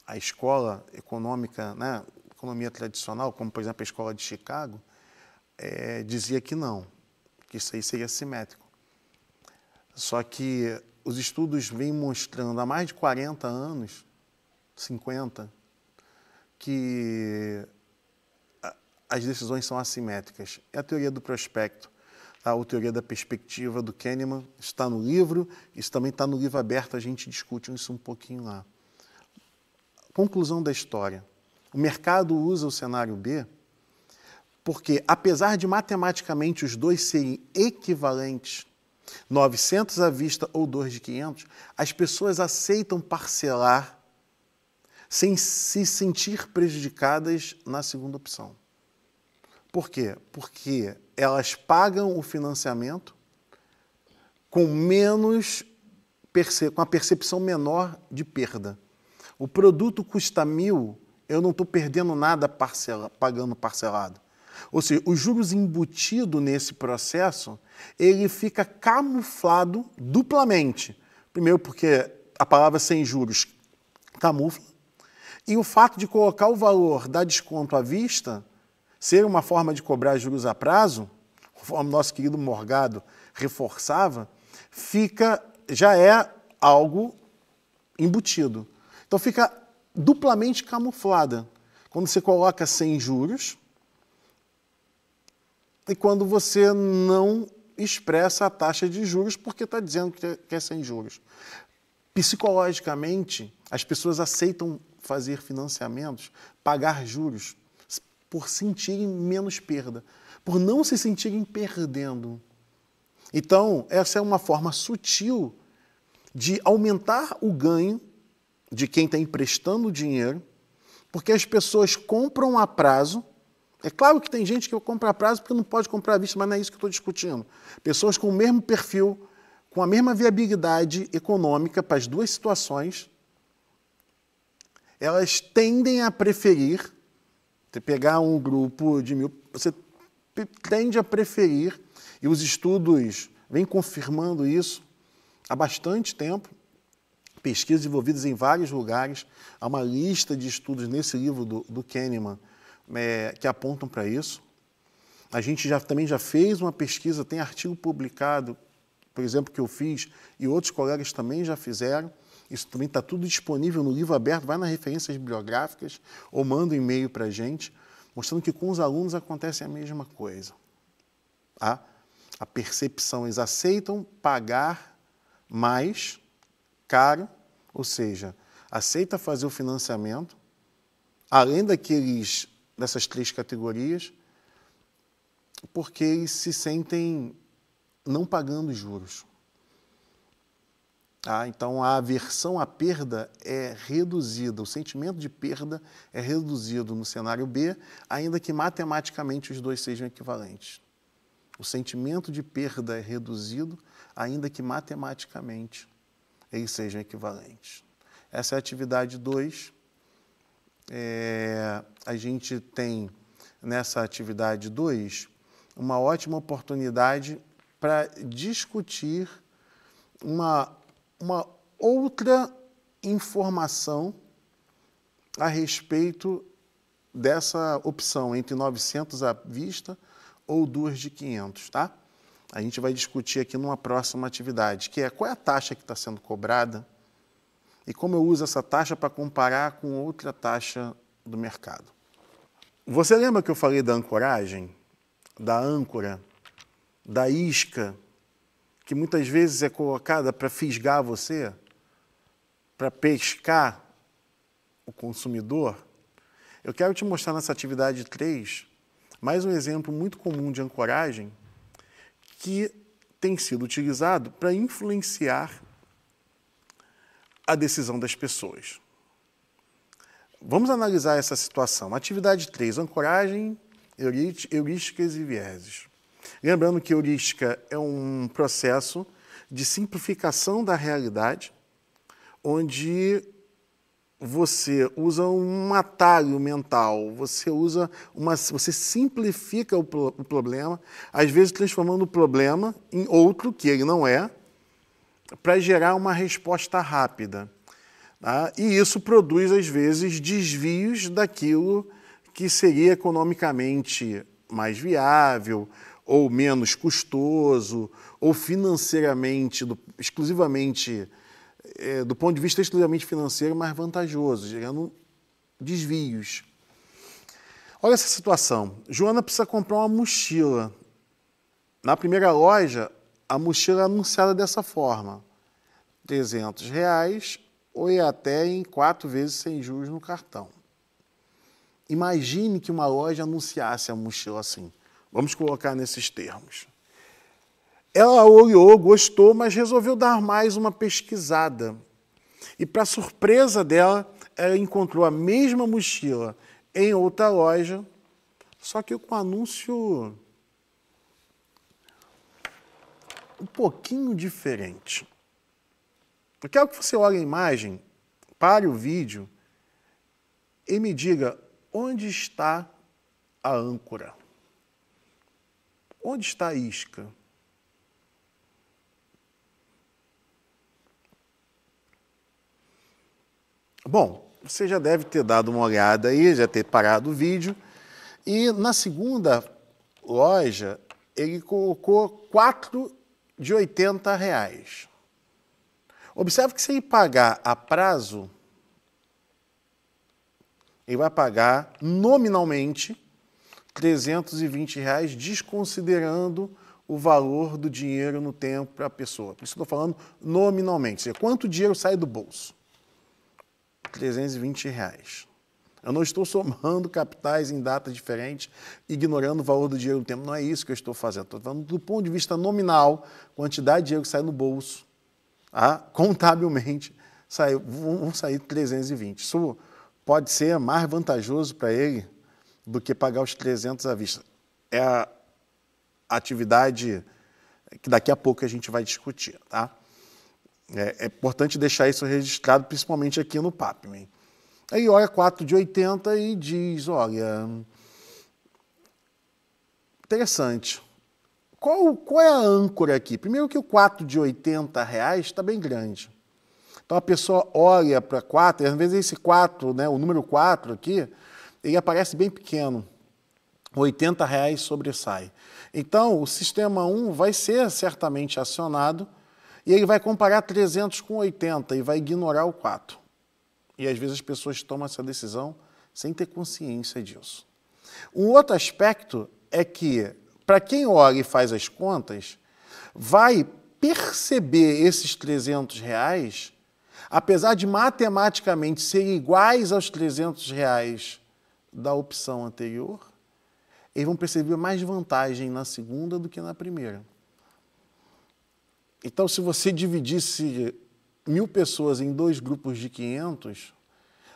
a escola econômica, né, economia tradicional, como por exemplo a escola de Chicago, dizia que não, que isso aí seria simétrico. Só que os estudos vêm mostrando há mais de 40 anos, 50, que as decisões são assimétricas. É a teoria do prospecto, a teoria da perspectiva do Kahneman, está no livro, isso também está no livro aberto, a gente discute isso um pouquinho lá. Conclusão da história. O mercado usa o cenário B porque, apesar de matematicamente os dois serem equivalentes, 900 à vista ou 2 de 500, as pessoas aceitam parcelar sem se sentir prejudicadas na segunda opção. Por quê? Porque elas pagam o financiamento com com a percepção menor de perda. O produto custa 1.000, eu não estou perdendo nada pagando parcelado. Ou seja, os juros embutidos nesse processo, ele fica camuflado duplamente. Primeiro porque a palavra sem juros camufla, e o fato de colocar o valor da desconto à vista ser uma forma de cobrar juros a prazo, conforme nosso querido Morgado reforçava, já é algo embutido. Então fica duplamente camuflada. Quando você coloca sem juros e quando você não expressa a taxa de juros porque está dizendo que é sem juros. Psicologicamente, as pessoas aceitam fazer financiamentos, pagar juros, por sentirem menos perda, por não se sentirem perdendo. Então, essa é uma forma sutil de aumentar o ganho de quem está emprestando dinheiro, porque as pessoas compram a prazo. É claro que tem gente que compra a prazo porque não pode comprar à vista, mas não é isso que eu estou discutindo. Pessoas com o mesmo perfil, com a mesma viabilidade econômica para as duas situações, elas tendem a preferir, você pegar um grupo de 1.000, você tende a preferir, e os estudos vêm confirmando isso há bastante tempo, pesquisas desenvolvidas em vários lugares, há uma lista de estudos nesse livro do Kahneman que apontam para isso. A gente também já fez uma pesquisa, tem artigo publicado, por exemplo, que eu fiz, e outros colegas também já fizeram. Isso também está tudo disponível no livro aberto, vai nas referências bibliográficas ou manda um e-mail para a gente, mostrando que com os alunos acontece a mesma coisa. Tá? A percepção, eles aceitam pagar mais caro, ou seja, aceita fazer o financiamento, além dessas 3 categorias, porque eles se sentem não pagando juros. Então, a aversão à perda é reduzida, o sentimento de perda é reduzido no cenário B, ainda que matematicamente os dois sejam equivalentes. O sentimento de perda é reduzido, ainda que matematicamente eles sejam equivalentes. Essa é a atividade 2. A gente tem, nessa atividade 2, uma ótima oportunidade para discutir uma outra informação a respeito dessa opção entre 900 à vista ou 2 de 500, tá? A gente vai discutir aqui numa próxima atividade, que é qual é a taxa que está sendo cobrada e como eu uso essa taxa para comparar com outra taxa do mercado. Você lembra que eu falei da ancoragem, da âncora, da isca, que muitas vezes é colocada para fisgar você, para pescar o consumidor? Eu quero te mostrar nessa atividade 3 mais um exemplo muito comum de ancoragem que tem sido utilizado para influenciar a decisão das pessoas. Vamos analisar essa situação. Atividade 3, ancoragem, heurísticas e vieses. Lembrando que heurística é um processo de simplificação da realidade, onde você usa um atalho mental, você simplifica o problema, às vezes transformando o problema em outro que ele não é, para gerar uma resposta rápida. Tá? E isso produz, às vezes, desvios daquilo que seria economicamente mais viável, ou menos custoso, ou financeiramente, exclusivamente, do ponto de vista exclusivamente financeiro, mais vantajoso, gerando desvios. Olha essa situação. Joana precisa comprar uma mochila. Na primeira loja, a mochila é anunciada dessa forma: R$300 ou até em 4 vezes sem juros no cartão. Imagine que uma loja anunciasse a mochila assim. Vamos colocar nesses termos. Ela olhou, gostou, mas resolveu dar mais uma pesquisada. E, para surpresa dela, ela encontrou a mesma mochila em outra loja, só que com anúncio um pouquinho diferente. Eu quero que você olhe a imagem, pare o vídeo e me diga onde está a âncora. Onde está a isca? Bom, você já deve ter dado uma olhada aí, já ter parado o vídeo. E na segunda loja, ele colocou 4 de R$80. Observe que se ele pagar a prazo, Ele vai pagar nominalmente R$320, desconsiderando o valor do dinheiro no tempo para a pessoa. Por isso eu estou falando nominalmente. Ou seja, quanto dinheiro sai do bolso? R$320. Eu não estou somando capitais em datas diferentes, ignorando o valor do dinheiro no tempo. Não é isso que eu estou fazendo. Estou falando do ponto de vista nominal, quantidade de dinheiro que sai no bolso, contabilmente, vão sair 320. Isso pode ser mais vantajoso para ele do que pagar os 300 à vista. É a atividade que daqui a pouco a gente vai discutir, tá? É importante deixar isso registrado, principalmente aqui no PAPM. Aí olha 4 de 80 e diz, olha, interessante. Qual é a âncora aqui? Primeiro que o 4 de R$80 está bem grande. Então a pessoa olha para 4, e às vezes esse 4, né, o número 4 aqui, ele aparece bem pequeno. R$80 sobressai. Então o sistema 1 vai ser certamente acionado e ele vai comparar 300 com 80 e vai ignorar o 4. E às vezes as pessoas tomam essa decisão sem ter consciência disso. Um outro aspecto é que, para quem olha e faz as contas, vai perceber esses R$300, apesar de matematicamente serem iguais aos R$300 da opção anterior, eles vão perceber mais vantagem na segunda do que na primeira. Então, se você dividisse 1.000 pessoas em 2 grupos de 500,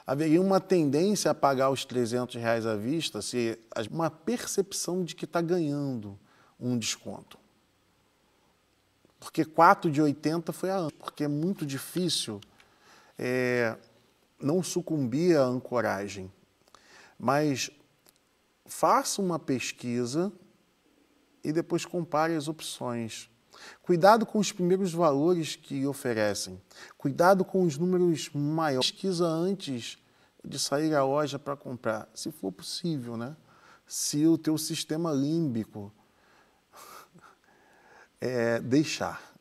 haveria uma tendência a pagar os R$300 à vista, uma percepção de que está ganhando um desconto. Porque 4 de 80 foi a âncora, porque é muito difícil não sucumbir à ancoragem. Mas faça uma pesquisa e depois compare as opções. Cuidado com os primeiros valores que oferecem. Cuidado com os números maiores. Pesquisa antes de sair à loja para comprar, se for possível, né? Se o teu sistema límbico deixar.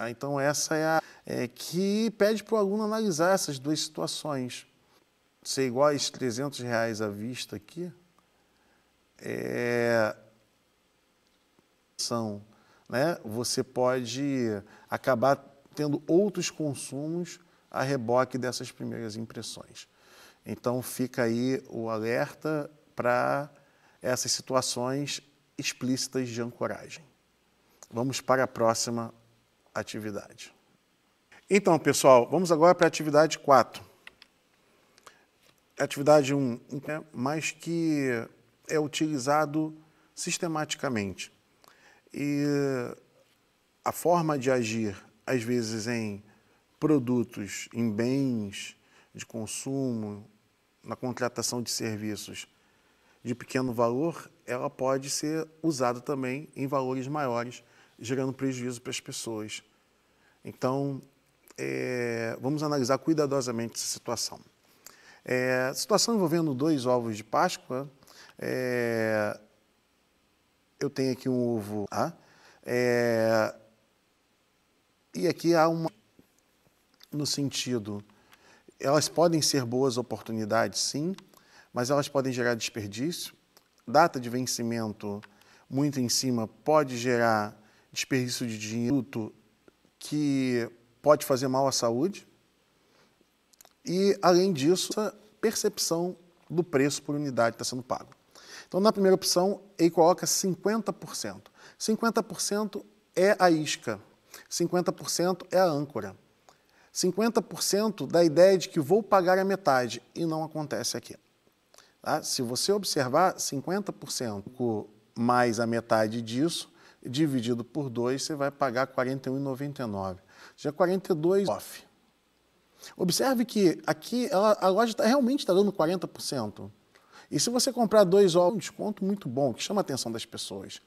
Então essa é que pede para o aluno analisar essas duas situações. Ser igual a esses R$300 à vista aqui, né? Você pode acabar tendo outros consumos a reboque dessas primeiras impressões. Então fica aí o alerta para essas situações explícitas de ancoragem. Vamos para a próxima atividade. Então, pessoal, vamos agora para a atividade 4. Atividade 1, mas que é utilizado sistematicamente. E a forma de agir, às vezes, em produtos, em bens de consumo, na contratação de serviços de pequeno valor, ela pode ser usada também em valores maiores, gerando prejuízo para as pessoas. Então, vamos analisar cuidadosamente essa situação. Situação envolvendo 2 ovos de Páscoa. Eu tenho aqui um ovo, e aqui há no sentido, elas podem ser boas oportunidades, sim, mas elas podem gerar desperdício. Data de vencimento muito em cima pode gerar desperdício de dinheiro que pode fazer mal à saúde. E, além disso, a percepção do preço por unidade que está sendo pago. Então, na primeira opção, ele coloca 50%. 50% é a isca, 50% é a âncora. 50% da ideia de que vou pagar a metade, e não acontece aqui. Tá? Se você observar, 50% mais a metade disso, dividido por 2, você vai pagar R$ 41,99. Já 42 off. Observe que aqui a loja realmente está dando 40%. E se você comprar 2 ovos, um desconto muito bom, que chama a atenção das pessoas.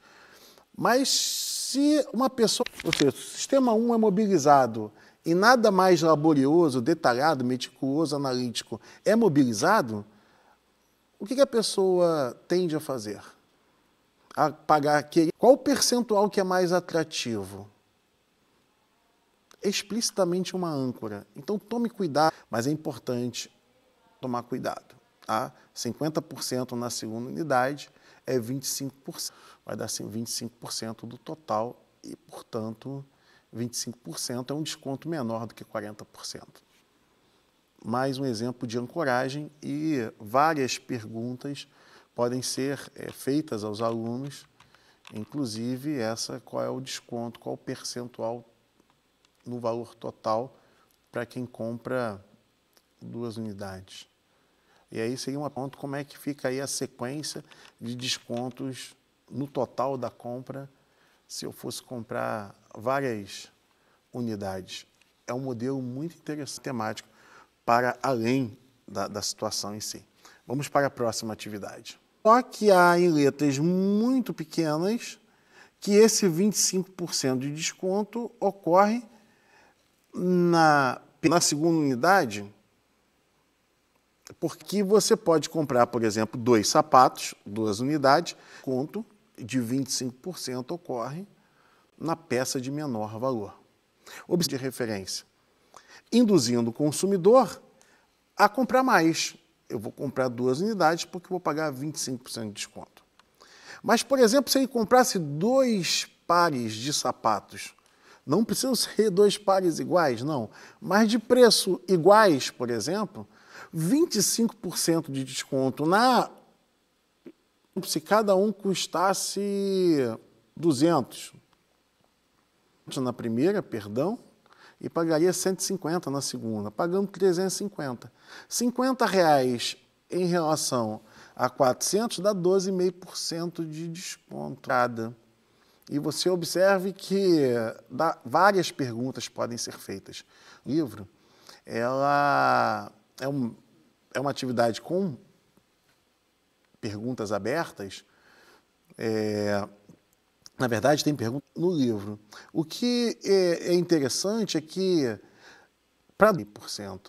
Mas se uma pessoa, ou seja, o sistema 1 é mobilizado e nada mais laborioso, detalhado, meticuloso, analítico é mobilizado, o que a pessoa tende a fazer? A pagar aquele. Qual o percentual que é mais atrativo? Explicitamente uma âncora. Então tome cuidado, mas é importante tomar cuidado. Tá? 50% na segunda unidade é 25%. Vai dar 25% do total e, portanto, 25% é um desconto menor do que 40%. Mais um exemplo de ancoragem e várias perguntas podem ser feitas aos alunos, inclusive essa, qual é o desconto, qual o percentual no valor total para quem compra 2 unidades. E aí seria uma pergunta como é que fica aí a sequência de descontos no total da compra se eu fosse comprar várias unidades. É um modelo muito interessante, temático, para além da situação em si. Vamos para a próxima atividade. Só que há em letras muito pequenas que esse 25% de desconto ocorre na segunda unidade, porque você pode comprar, por exemplo, 2 sapatos, 2 unidades, desconto de 25% ocorre na peça de menor valor. Observe de referência, induzindo o consumidor a comprar mais. Eu vou comprar 2 unidades porque vou pagar 25% de desconto. Mas, por exemplo, se ele comprasse 2 pares de sapatos, não precisam ser 2 pares iguais, não, mas de preço iguais, por exemplo, 25% de desconto se cada um custasse 200 na primeira, perdão, e pagaria 150 na segunda, pagando 350. R$50 em relação a 400 dá 12,5% de desconto. E você observe que várias perguntas podem ser feitas. O livro, ela é uma atividade com perguntas abertas. Na verdade, tem pergunta no livro. O que é interessante é que, para 100%, ou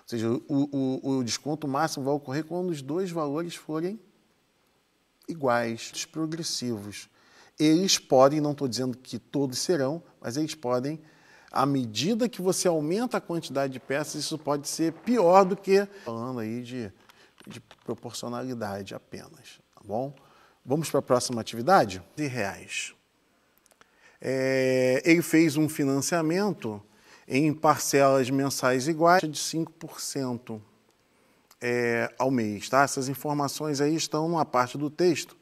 seja, o desconto máximo vai ocorrer quando os 2 valores forem iguais, progressivos. Eles podem, não estou dizendo que todos serão, mas eles podem, à medida que você aumenta a quantidade de peças, isso pode ser pior do que falando aí de proporcionalidade apenas, tá bom? Vamos para a próxima atividade? R$100. Ele fez um financiamento em parcelas mensais iguais de 5% ao mês. Tá? Essas informações aí estão numa parte do texto.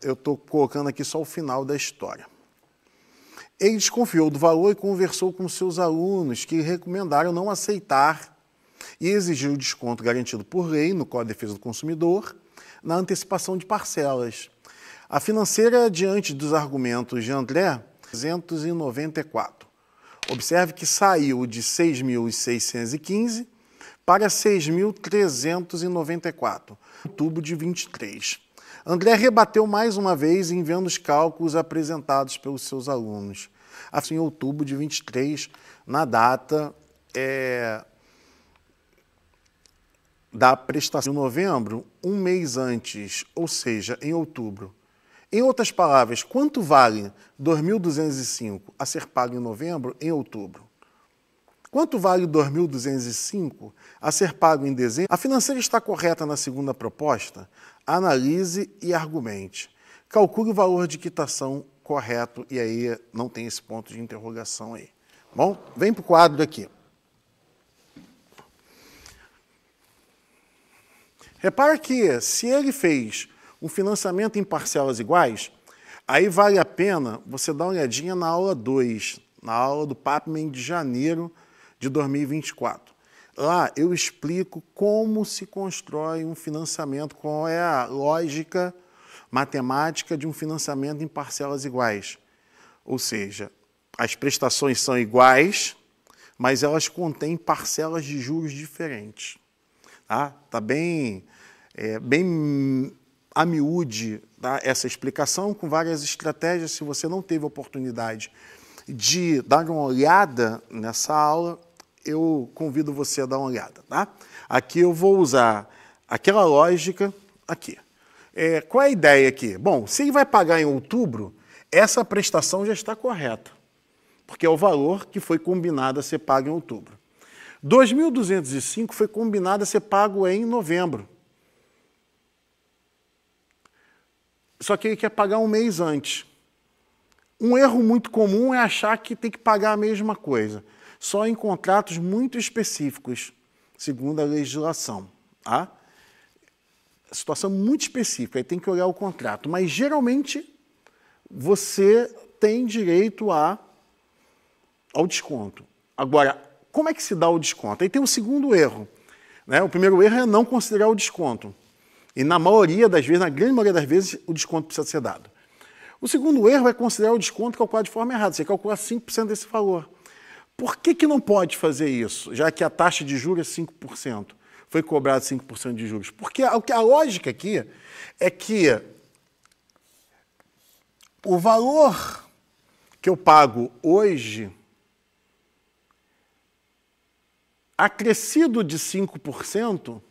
Eu estou colocando aqui só o final da história. Ele desconfiou do valor e conversou com seus alunos, que recomendaram não aceitar e exigiu o desconto garantido por lei no Código de Defesa do Consumidor na antecipação de parcelas. A financeira, diante dos argumentos de André, 394. Observe que saiu de 6.615 para 6.394, outubro de 23. André rebateu mais uma vez enviando os cálculos apresentados pelos seus alunos. Assim, em outubro de 23, na data da prestação em novembro, um mês antes, ou seja, em outubro. Em outras palavras, quanto vale 2.205 a ser pago em novembro, em outubro? Quanto vale 2.205 a ser pago em dezembro? A financeira está correta na segunda proposta? Analise e argumente. Calcule o valor de quitação correto e aí não tem esse ponto de interrogação aí. Bom, vem para o quadro aqui. Repara que se ele fez um financiamento em parcelas iguais, aí vale a pena você dar uma olhadinha na aula 2, na aula do PAPMEN de janeiro de 2024. Lá eu explico como se constrói um financiamento, qual é a lógica matemática de um financiamento em parcelas iguais. Ou seja, as prestações são iguais, mas elas contêm parcelas de juros diferentes. Tá bem a miúde, tá? Essa explicação com várias estratégias. Se você não teve oportunidade de dar uma olhada nessa aula, eu convido você a dar uma olhada. Tá? Aqui eu vou usar aquela lógica aqui. Qual é a ideia aqui? Bom, se ele vai pagar em outubro, essa prestação já está correta, porque é o valor que foi combinado a ser pago em outubro. 2.205 foi combinado a ser pago em novembro. Só que ele quer pagar um mês antes. Um erro muito comum é achar que tem que pagar a mesma coisa, só em contratos muito específicos, segundo a legislação. Tá? Situação muito específica, aí tem que olhar o contrato. Mas, geralmente, você tem direito ao desconto. Agora, como é que se dá o desconto? Aí tem o segundo erro. Né? O primeiro erro é não considerar o desconto. E na maioria das vezes, na grande maioria das vezes, o desconto precisa ser dado. O segundo erro é considerar o desconto calculado de forma errada. Você calcula 5% desse valor. Por que não pode fazer isso, já que a taxa de juros é 5%? Foi cobrado 5% de juros. Porque a lógica aqui é que o valor que eu pago hoje, acrescido de 5%,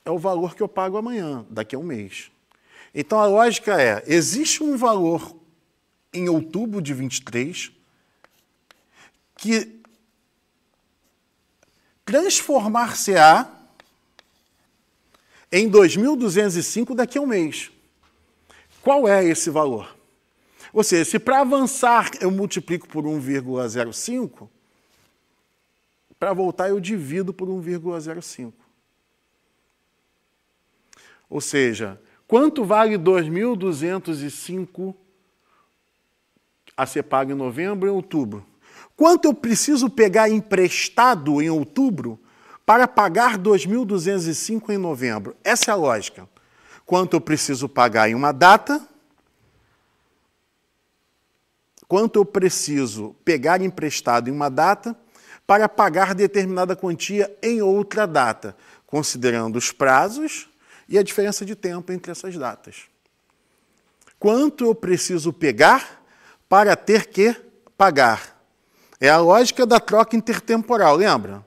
é o valor que eu pago amanhã, daqui a um mês. Então, a lógica é, existe um valor em outubro de 23 que transformar-se-á em 2.205 daqui a um mês. Qual é esse valor? Ou seja, se para avançar eu multiplico por 1,05, para voltar eu divido por 1,05. Ou seja, quanto vale 2.205 a ser pago em novembro e outubro? Quanto eu preciso pegar emprestado em outubro para pagar 2.205 em novembro? Essa é a lógica. Quanto eu preciso pagar em uma data, quanto eu preciso pegar emprestado em uma data para pagar determinada quantia em outra data, considerando os prazos e a diferença de tempo entre essas datas. Quanto eu preciso pegar para ter que pagar? É a lógica da troca intertemporal, lembra?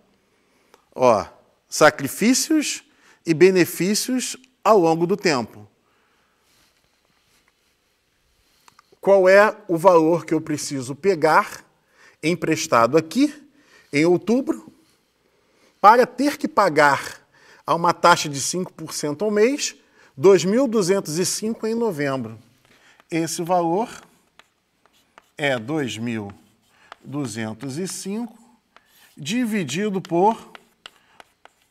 Ó, sacrifícios e benefícios ao longo do tempo. Qual é o valor que eu preciso pegar emprestado aqui, em outubro, para ter que pagar a uma taxa de 5% ao mês, 2.205 em novembro. Esse valor é 2.205 dividido por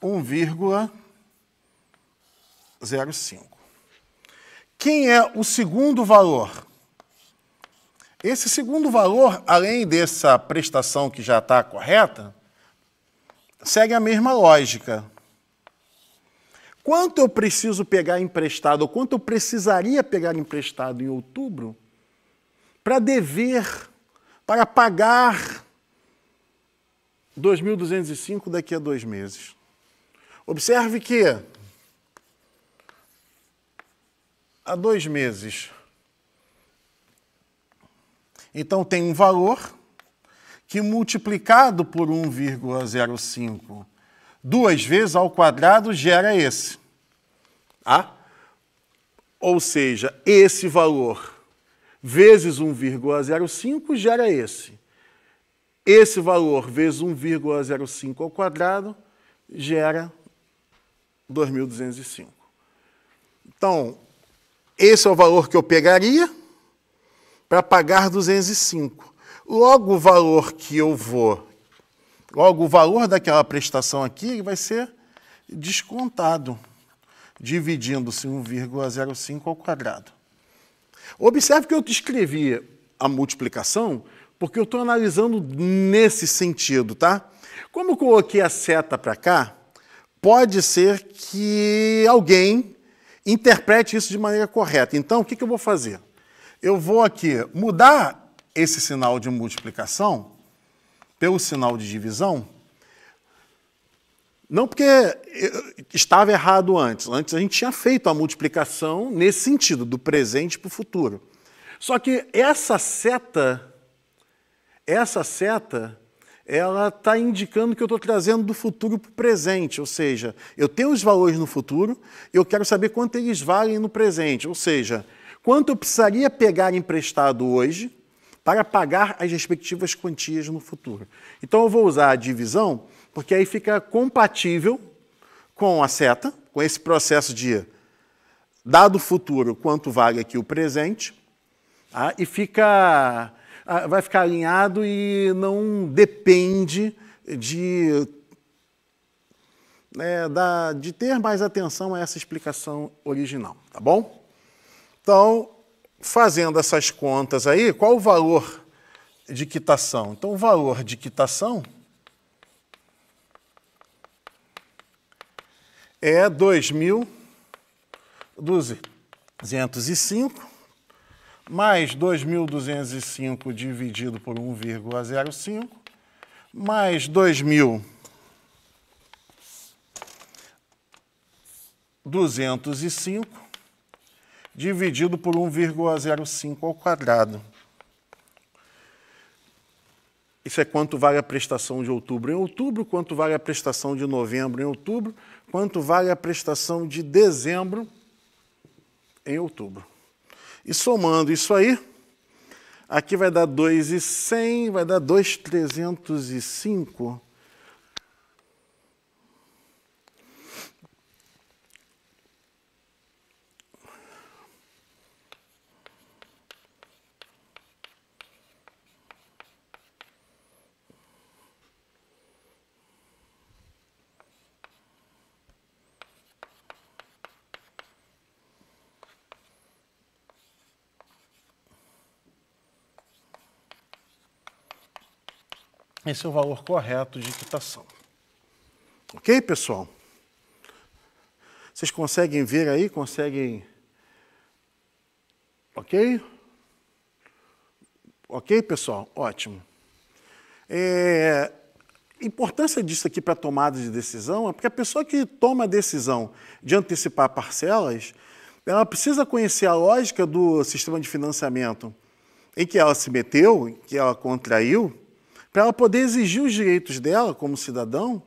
1,05. Quem é o segundo valor? Esse segundo valor, além dessa prestação que já está correta, segue a mesma lógica. Quanto eu preciso pegar emprestado, ou quanto eu precisaria pegar emprestado em outubro, para dever, para pagar 2.205 daqui a 2 meses. Observe que há 2 meses, então tem um valor que multiplicado por 1,05 2 vezes ao quadrado gera esse. Tá? Ou seja, esse valor vezes 1,05 gera esse. Esse valor vezes 1,05 ao quadrado gera 2.205. Então, esse é o valor que eu pegaria para pagar 205. Logo, o valor que eu vou, logo o valor daquela prestação aqui vai ser descontado, dividindo-se 1,05 ao quadrado. Observe que eu escrevi a multiplicação porque eu estou analisando nesse sentido, tá? Como eu coloquei a seta para cá, pode ser que alguém interprete isso de maneira correta. Então, o que eu vou fazer? Eu vou aqui mudar esse sinal de multiplicação pelo sinal de divisão, não porque estava errado antes. Antes a gente tinha feito a multiplicação nesse sentido, do presente para o futuro. Só que essa seta, ela está indicando que eu estou trazendo do futuro para o presente. Ou seja, eu tenho os valores no futuro, eu quero saber quanto eles valem no presente. Ou seja, quanto eu precisaria pegar emprestado hoje para pagar as respectivas quantias no futuro. Então, eu vou usar a divisão porque aí fica compatível com a seta, com esse processo de, dado o futuro, quanto vale aqui o presente, tá? E vai ficar alinhado e não depende de ter mais atenção a essa explicação original, tá bom? Então, fazendo essas contas aí, qual o valor de quitação? Então, o valor de quitação é 2.205 mais 2.205 dividido por 1,05 mais 2.205 dividido por 1,05 ao quadrado. Isso é quanto vale a prestação de outubro em outubro, quanto vale a prestação de novembro em outubro, quanto vale a prestação de dezembro em outubro. E somando isso aí, aqui vai dar 2.100, vai dar 2.305. Esse é o valor correto de quitação. Ok, pessoal? Vocês conseguem ver aí? Conseguem? Ok? Ok, pessoal? Ótimo. A importância disso aqui para a tomada de decisão é porque a pessoa que toma a decisão de antecipar parcelas, ela precisa conhecer a lógica do sistema de financiamento em que ela se meteu, em que ela contraiu, para ela poder exigir os direitos dela, como cidadão,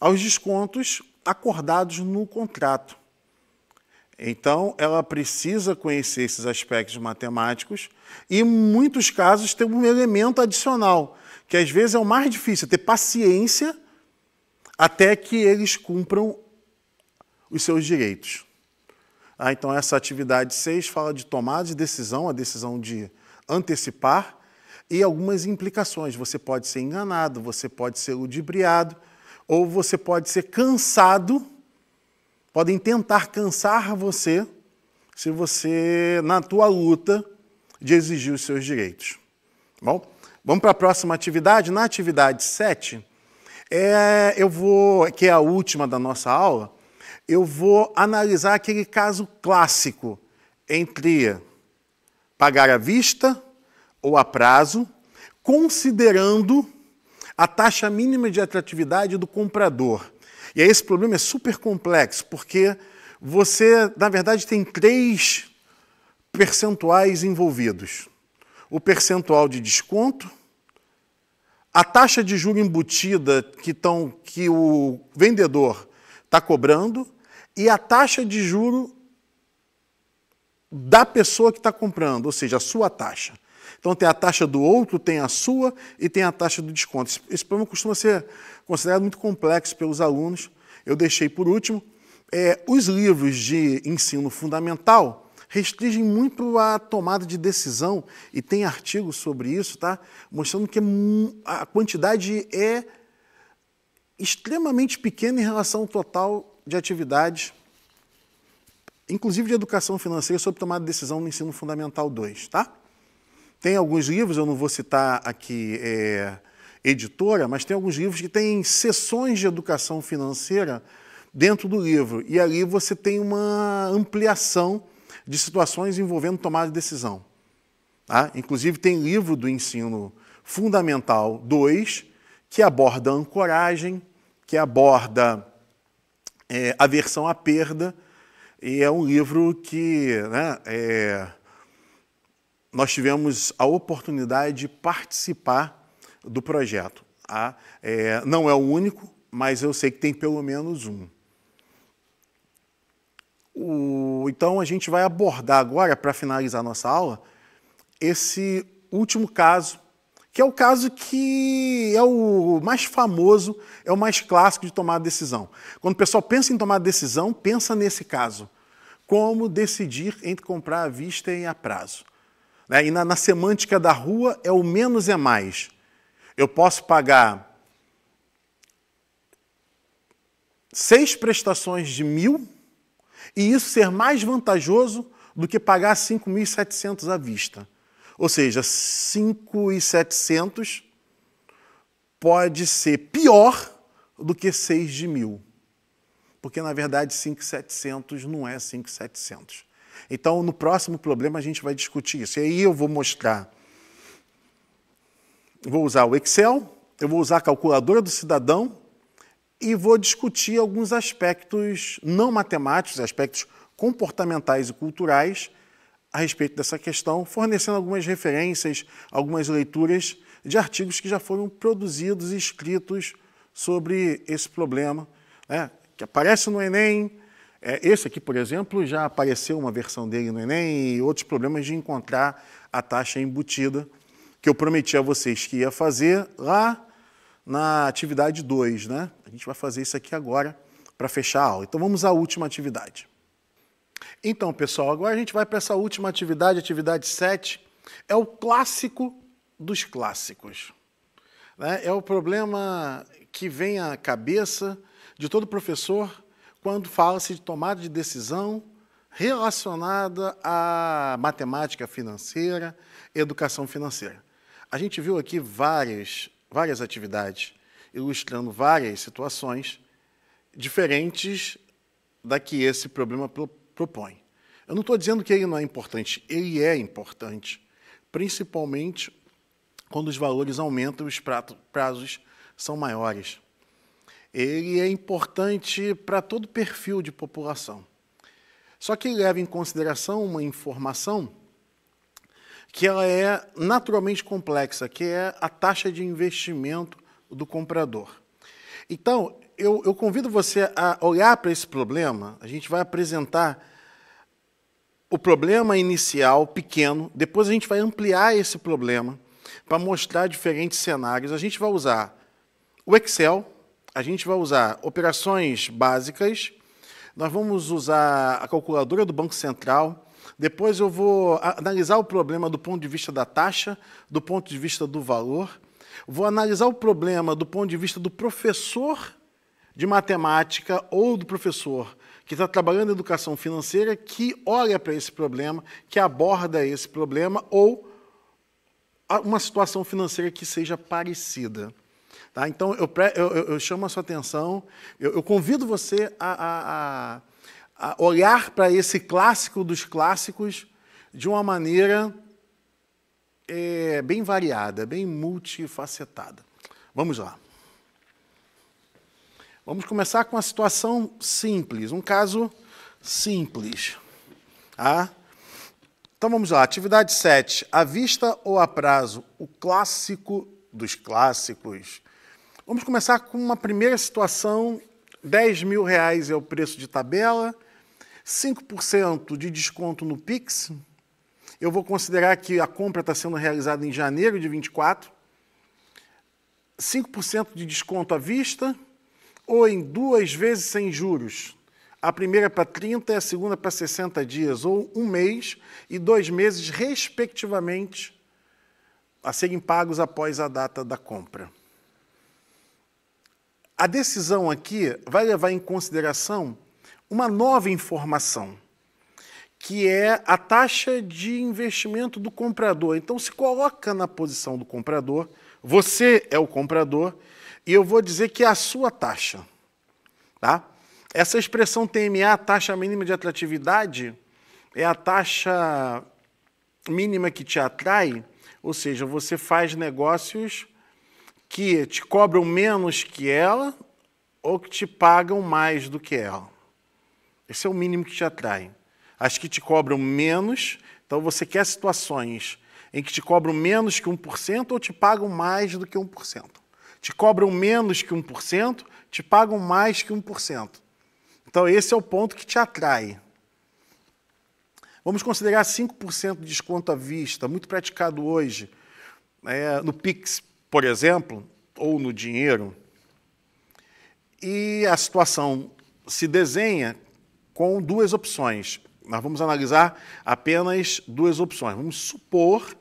aos descontos acordados no contrato. Então, ela precisa conhecer esses aspectos matemáticos e, em muitos casos, tem um elemento adicional, que às vezes é o mais difícil, ter paciência até que eles cumpram os seus direitos. Então, essa atividade 6 fala de tomada de decisão, a decisão de antecipar, e algumas implicações. Você pode ser enganado, você pode ser ludibriado, ou você pode ser cansado, podem tentar cansar você, se você, na tua luta, de exigir os seus direitos. Bom, vamos para a próxima atividade. Na atividade 7, que é a última da nossa aula, eu vou analisar aquele caso clássico entre pagar à vista ou a prazo, considerando a taxa mínima de atratividade do comprador. E aí esse problema é super complexo, porque você, na verdade, tem 3 percentuais envolvidos. O percentual de desconto, a taxa de juro embutida que o vendedor está cobrando e a taxa de juro da pessoa que está comprando, ou seja, a sua taxa. Então, tem a taxa do outro, tem a sua e tem a taxa do desconto. Esse problema costuma ser considerado muito complexo pelos alunos. Eu deixei por último. Os livros de ensino fundamental restringem muito a tomada de decisão e tem artigos sobre isso, tá? Mostrando que a quantidade é extremamente pequena em relação ao total de atividades, inclusive de educação financeira, sobre tomada de decisão no ensino fundamental 2, tá? Tem alguns livros, eu não vou citar aqui editora, mas tem alguns livros que têm seções de educação financeira dentro do livro. E ali você tem uma ampliação de situações envolvendo tomada de decisão. Tá? Inclusive tem livro do ensino fundamental 2 que aborda a ancoragem, que aborda aversão à perda, e é um livro que nós tivemos a oportunidade de participar do projeto. Tá? Não é o único, mas eu sei que tem pelo menos um. Então, a gente vai abordar agora, para finalizar nossa aula, esse último caso, que é o caso que é o mais famoso, é o mais clássico de tomar decisão. Quando o pessoal pensa em tomar decisão, pensa nesse caso. Como decidir entre comprar à vista e a prazo. E na semântica da rua é o menos é mais. Eu posso pagar 6 prestações de 1.000 e isso ser mais vantajoso do que pagar 5.700 à vista. Ou seja, 5.700 pode ser pior do que 6 de 1.000. Porque, na verdade, 5.700 não é 5.700. Então, no próximo problema, a gente vai discutir isso. E aí eu vou mostrar. Vou usar o Excel, eu vou usar a calculadora do cidadão e vou discutir alguns aspectos não matemáticos, aspectos comportamentais e culturais a respeito dessa questão, fornecendo algumas referências, algumas leituras de artigos que já foram produzidos e escritos sobre esse problema, que aparece no Enem. Esse aqui, por exemplo, já apareceu uma versão dele no Enem e outros problemas de encontrar a taxa embutida, que eu prometi a vocês que ia fazer lá na atividade 2. A gente vai fazer isso aqui agora para fechar a aula. Então, vamos à última atividade. Então, pessoal, agora a gente vai para essa última atividade, atividade 7. É o clássico dos clássicos. É o problema que vem à cabeça de todo professor quando fala-se de tomada de decisão relacionada à matemática financeira, educação financeira. A gente viu aqui várias atividades ilustrando várias situações diferentes da que esse problema propõe. Eu não estou dizendo que ele não é importante, ele é importante, principalmente quando os valores aumentam e os prazos são maiores. Ele é importante para todo perfil de população. Só que ele leva em consideração uma informação que ela é naturalmente complexa, que é a taxa de investimento do comprador. Então, eu convido você a olhar para esse problema. A gente vai apresentar o problema inicial, pequeno, depois a gente vai ampliar esse problema para mostrar diferentes cenários. A gente vai usar o Excel, a gente vai usar operações básicas, nós vamos usar a calculadora do Banco Central, depois eu vou analisar o problema do ponto de vista da taxa, do ponto de vista do valor, vou analisar o problema do ponto de vista do professor de matemática ou do professor que está trabalhando em educação financeira, que olha para esse problema, que aborda esse problema, ou uma situação financeira que seja parecida. Tá? Então, eu chamo a sua atenção, eu convido você a olhar para esse clássico dos clássicos de uma maneira bem variada, bem multifacetada. Vamos lá. Vamos começar com uma situação simples, um caso simples. Tá? Então, vamos lá. Atividade 7. À vista ou a prazo? O clássico dos clássicos. Vamos começar com uma primeira situação. R$10.000 é o preço de tabela, 5% de desconto no Pix. Eu vou considerar que a compra está sendo realizada em janeiro de 24. 5% de desconto à vista ou em 2 vezes sem juros. A primeira para 30 e a segunda para 60 dias, ou 1 mês e 2 meses, respectivamente, a serem pagos após a data da compra. A decisão aqui vai levar em consideração uma nova informação, que é a taxa de investimento do comprador. Então, se coloca na posição do comprador, você é o comprador, e eu vou dizer que é a sua taxa. Tá? Essa expressão TMA, taxa mínima de atratividade, é a taxa mínima que te atrai, ou seja, você faz negócios que te cobram menos que ela ou que te pagam mais do que ela. Esse é o mínimo que te atrai. As que te cobram menos, então você quer situações em que te cobram menos que 1% ou te pagam mais do que 1%. Te cobram menos que 1%, te pagam mais que 1%. Então, esse é o ponto que te atrai. Vamos considerar 5% de desconto à vista, muito praticado hoje. no Pix, por exemplo, ou no dinheiro, e a situação se desenha com duas opções. Nós vamos analisar apenas duas opções. Vamos supor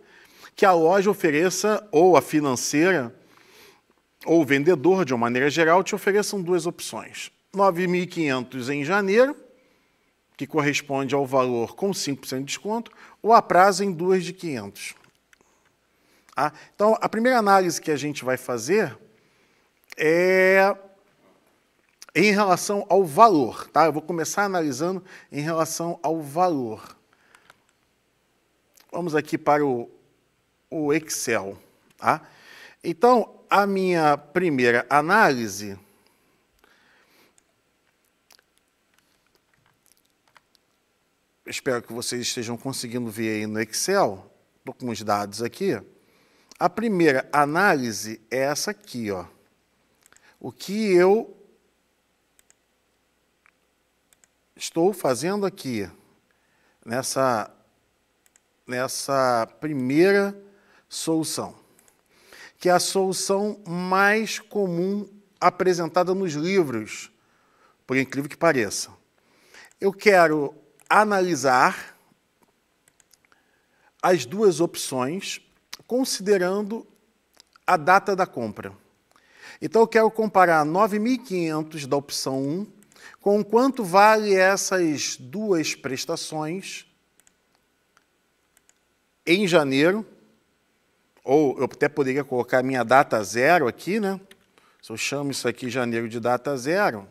que a loja ofereça, ou a financeira, ou o vendedor, de uma maneira geral, te ofereçam duas opções. 9.500 em janeiro, que corresponde ao valor com 5% de desconto, ou a prazo em 2 de 500. Então, a primeira análise que a gente vai fazer é em relação ao valor. Tá? Eu vou começar analisando em relação ao valor. Vamos aqui para o Excel. Tá? Então, a minha primeira análise espero que vocês estejam conseguindo ver aí no Excel. Estou com os dados aqui. A primeira análise é essa aqui, ó. O que eu estou fazendo aqui, nessa primeira solução, que é a solução mais comum apresentada nos livros, por incrível que pareça. Eu quero analisar as duas opções, considerando a data da compra. Então, eu quero comparar 9.500 da opção 1 com quanto vale essas duas prestações em janeiro, ou eu até poderia colocar a minha data zero aqui, né? Se eu chamo isso aqui janeiro de data zero,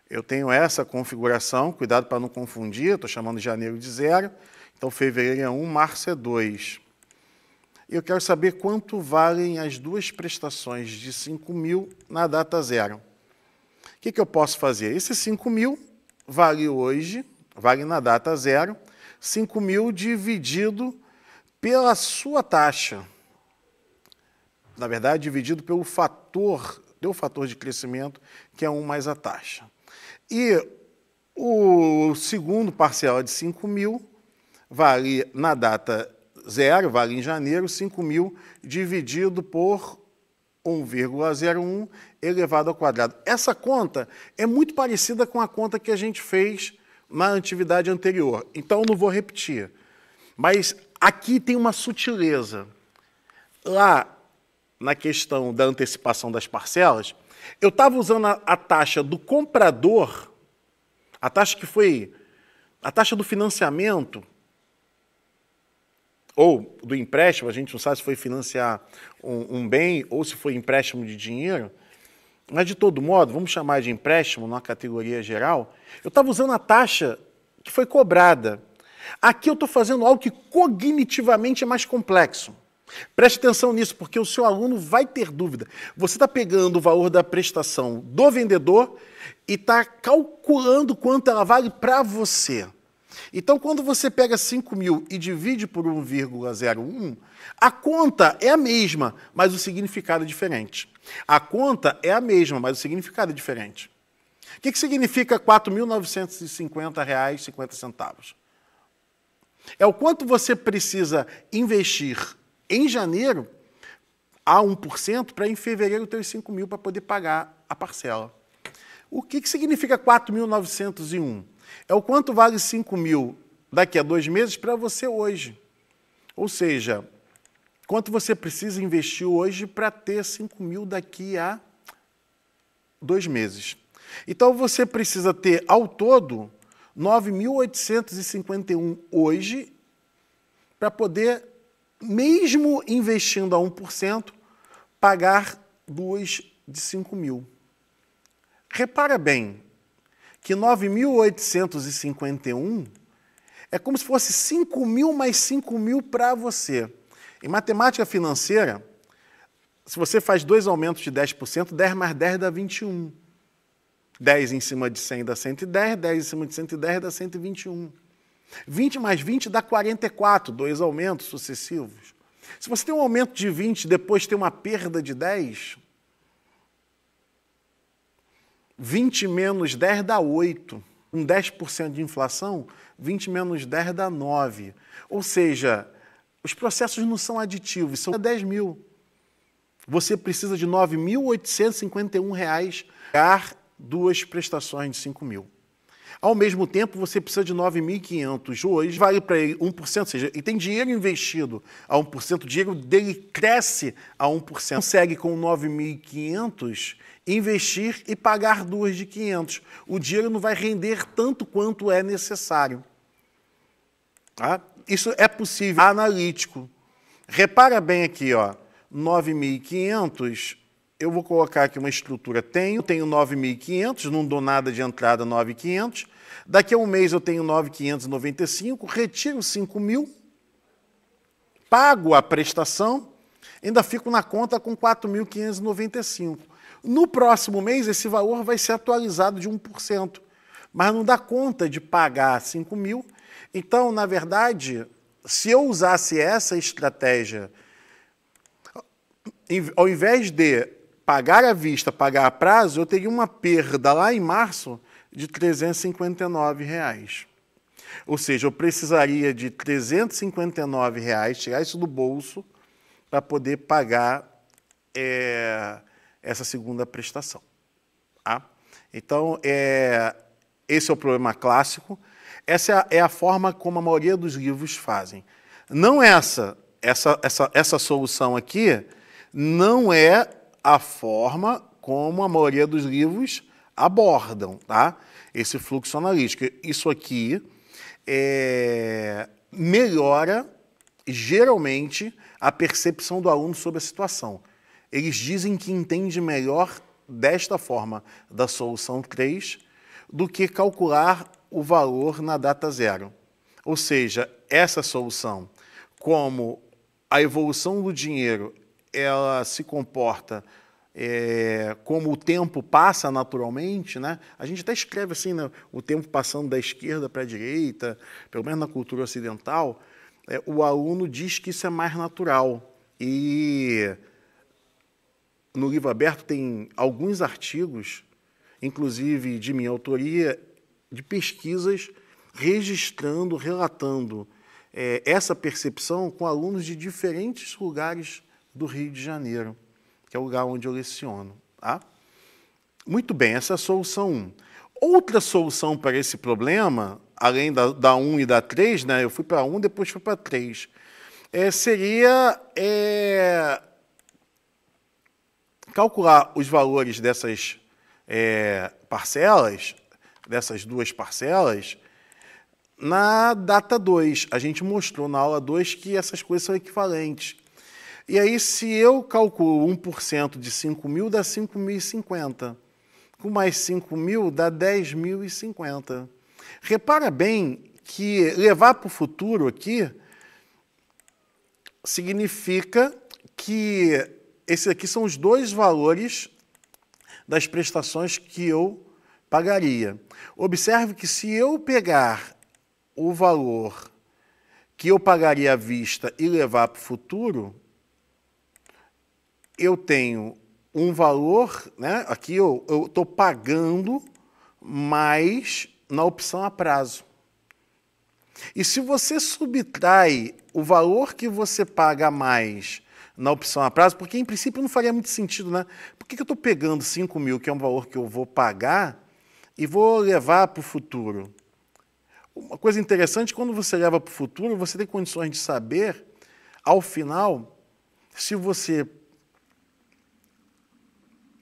eu tenho essa configuração, cuidado para não confundir, estou chamando de janeiro de zero, então fevereiro é 1, março é 2. Eu quero saber quanto valem as duas prestações de 5.000 na data zero. O que eu posso fazer? Esse 5.000 vale hoje, vale na data zero, 5.000 dividido pela sua taxa. Na verdade, dividido pelo fator de crescimento, que é 1 mais a taxa. E o segundo parcela de 5.000 vale na data zero, vale em janeiro, 5.000 dividido por 1,01 elevado ao quadrado. Essa conta é muito parecida com a conta que a gente fez na atividade anterior, então eu não vou repetir. Mas aqui tem uma sutileza. Lá, na questão da antecipação das parcelas, eu estava usando a taxa do comprador, a taxa que foi a taxa do financiamento, ou do empréstimo, a gente não sabe se foi financiar um bem ou se foi empréstimo de dinheiro, mas de todo modo, vamos chamar de empréstimo na categoria geral, eu estava usando a taxa que foi cobrada. Aqui eu estou fazendo algo que cognitivamente é mais complexo. Preste atenção nisso, porque o seu aluno vai ter dúvida. Você está pegando o valor da prestação do vendedor e está calculando quanto ela vale para você. Então, quando você pega 5.000 e divide por 1,01, a conta é a mesma, mas o significado é diferente. A conta é a mesma, mas o significado é diferente. O que significa R$ 4.950,50? É o quanto você precisa investir em janeiro a 1% para em fevereiro ter os 5.000 para poder pagar a parcela. O que significa 4.901? É o quanto vale 5.000 daqui a 2 meses para você hoje. Ou seja, quanto você precisa investir hoje para ter 5.000 daqui a 2 meses. Então, você precisa ter, ao todo, 9.851 hoje para poder, mesmo investindo a 1%, pagar 2 de 5.000. Repara bem que 9.851 é como se fosse 5.000 mais 5.000 para você. Em matemática financeira, se você faz 2 aumentos de 10%, 10 mais 10 dá 21. 10 em cima de 100 dá 110, 10 em cima de 110 dá 121. 20 mais 20 dá 44, 2 aumentos sucessivos. Se você tem um aumento de 20 e depois tem uma perda de 10, 20 menos 10 dá 8. Com 10% de inflação, 20 menos 10 dá 9. Ou seja, Os processos não são aditivos, são 10 mil. Você precisa de R$ 9.851 pagar duas prestações de 5 mil. Ao mesmo tempo, você precisa de 9.500. Hoje vale para ele 1%, ou seja, ele tem dinheiro investido a 1%, o dinheiro dele cresce a 1%. Consegue com 9.500 investir e pagar duas de 500. O dinheiro não vai render tanto quanto é necessário. Tá? Isso é possível, analítico. Repara bem aqui, ó, 9.500, eu vou colocar aqui uma estrutura. Tenho 9.500, não dou nada de entrada, 9.500. Daqui a um mês eu tenho 9.595, retiro 5 mil, pago a prestação, ainda fico na conta com 4.595. No próximo mês, esse valor vai ser atualizado de 1%, mas não dá conta de pagar 5 mil. Então, na verdade, se eu usasse essa estratégia, ao invés de pagar à vista, pagar a prazo, eu teria uma perda lá em março de R$ 359. Ou seja, eu precisaria de R$ 359, tirar isso do bolso, para poder pagar essa segunda prestação. Tá? Então, esse é o problema clássico. Essa é a forma como a maioria dos livros fazem. Não essa solução aqui não é a forma como a maioria dos livros abordam, tá? Esse fluxo analítico. Isso aqui melhora, geralmente, a percepção do aluno sobre a situação. Eles dizem que entende melhor desta forma da solução 3 do que calcular o valor na data zero. Ou seja, essa solução, como a evolução do dinheiro, ela se comporta como o tempo passa naturalmente, né? A gente até escreve assim, né? O tempo passando da esquerda para a direita, pelo menos na cultura ocidental, o aluno diz que isso é mais natural. E no livro aberto tem alguns artigos, inclusive de minha autoria, de pesquisas registrando, relatando essa percepção com alunos de diferentes lugares do Rio de Janeiro, que é o lugar onde eu leciono. Tá? Muito bem, essa é a solução 1. Outra solução para esse problema, além da 1 e da 3, né, eu fui para 1, depois fui para 3, seria calcular os valores dessas parcelas, dessas duas parcelas, na data 2. A gente mostrou na aula 2 que essas coisas são equivalentes. E aí, se eu calculo 1% de 5 mil, dá 5.050. Com mais 5 mil, dá 10.050. Repara bem que levar para o futuro aqui significa que esses aqui são os dois valores das prestações que eu pagaria. Observe que se eu pegar o valor que eu pagaria à vista e levar para o futuro, eu tenho um valor, né? Aqui eu estou pagando mais na opção a prazo. E se você subtrai o valor que você paga mais na opção a prazo, porque em princípio não faria muito sentido, né? Por que eu estou pegando 5 mil, que é um valor que eu vou pagar, e vou levar para o futuro? Uma coisa interessante, quando você leva para o futuro, você tem condições de saber, ao final, se você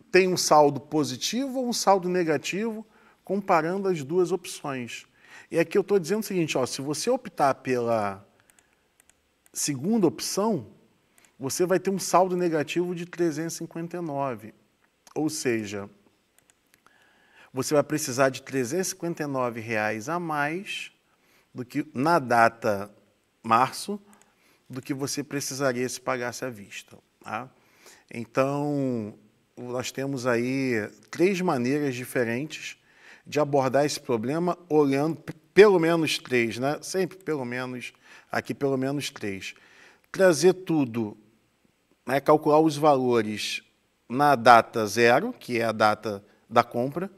tem um saldo positivo ou um saldo negativo, comparando as duas opções. E aqui eu estou dizendo o seguinte, ó, se você optar pela segunda opção, você vai ter um saldo negativo de 359. Ou seja, você vai precisar de R$ 359 a mais do que na data março, do que você precisaria se pagasse à vista. Tá? Então, nós temos aí 3 maneiras diferentes de abordar esse problema, olhando pelo menos 3, né? Sempre pelo menos, aqui pelo menos 3. Trazer tudo, né? Calcular os valores na data zero, que é a data da compra,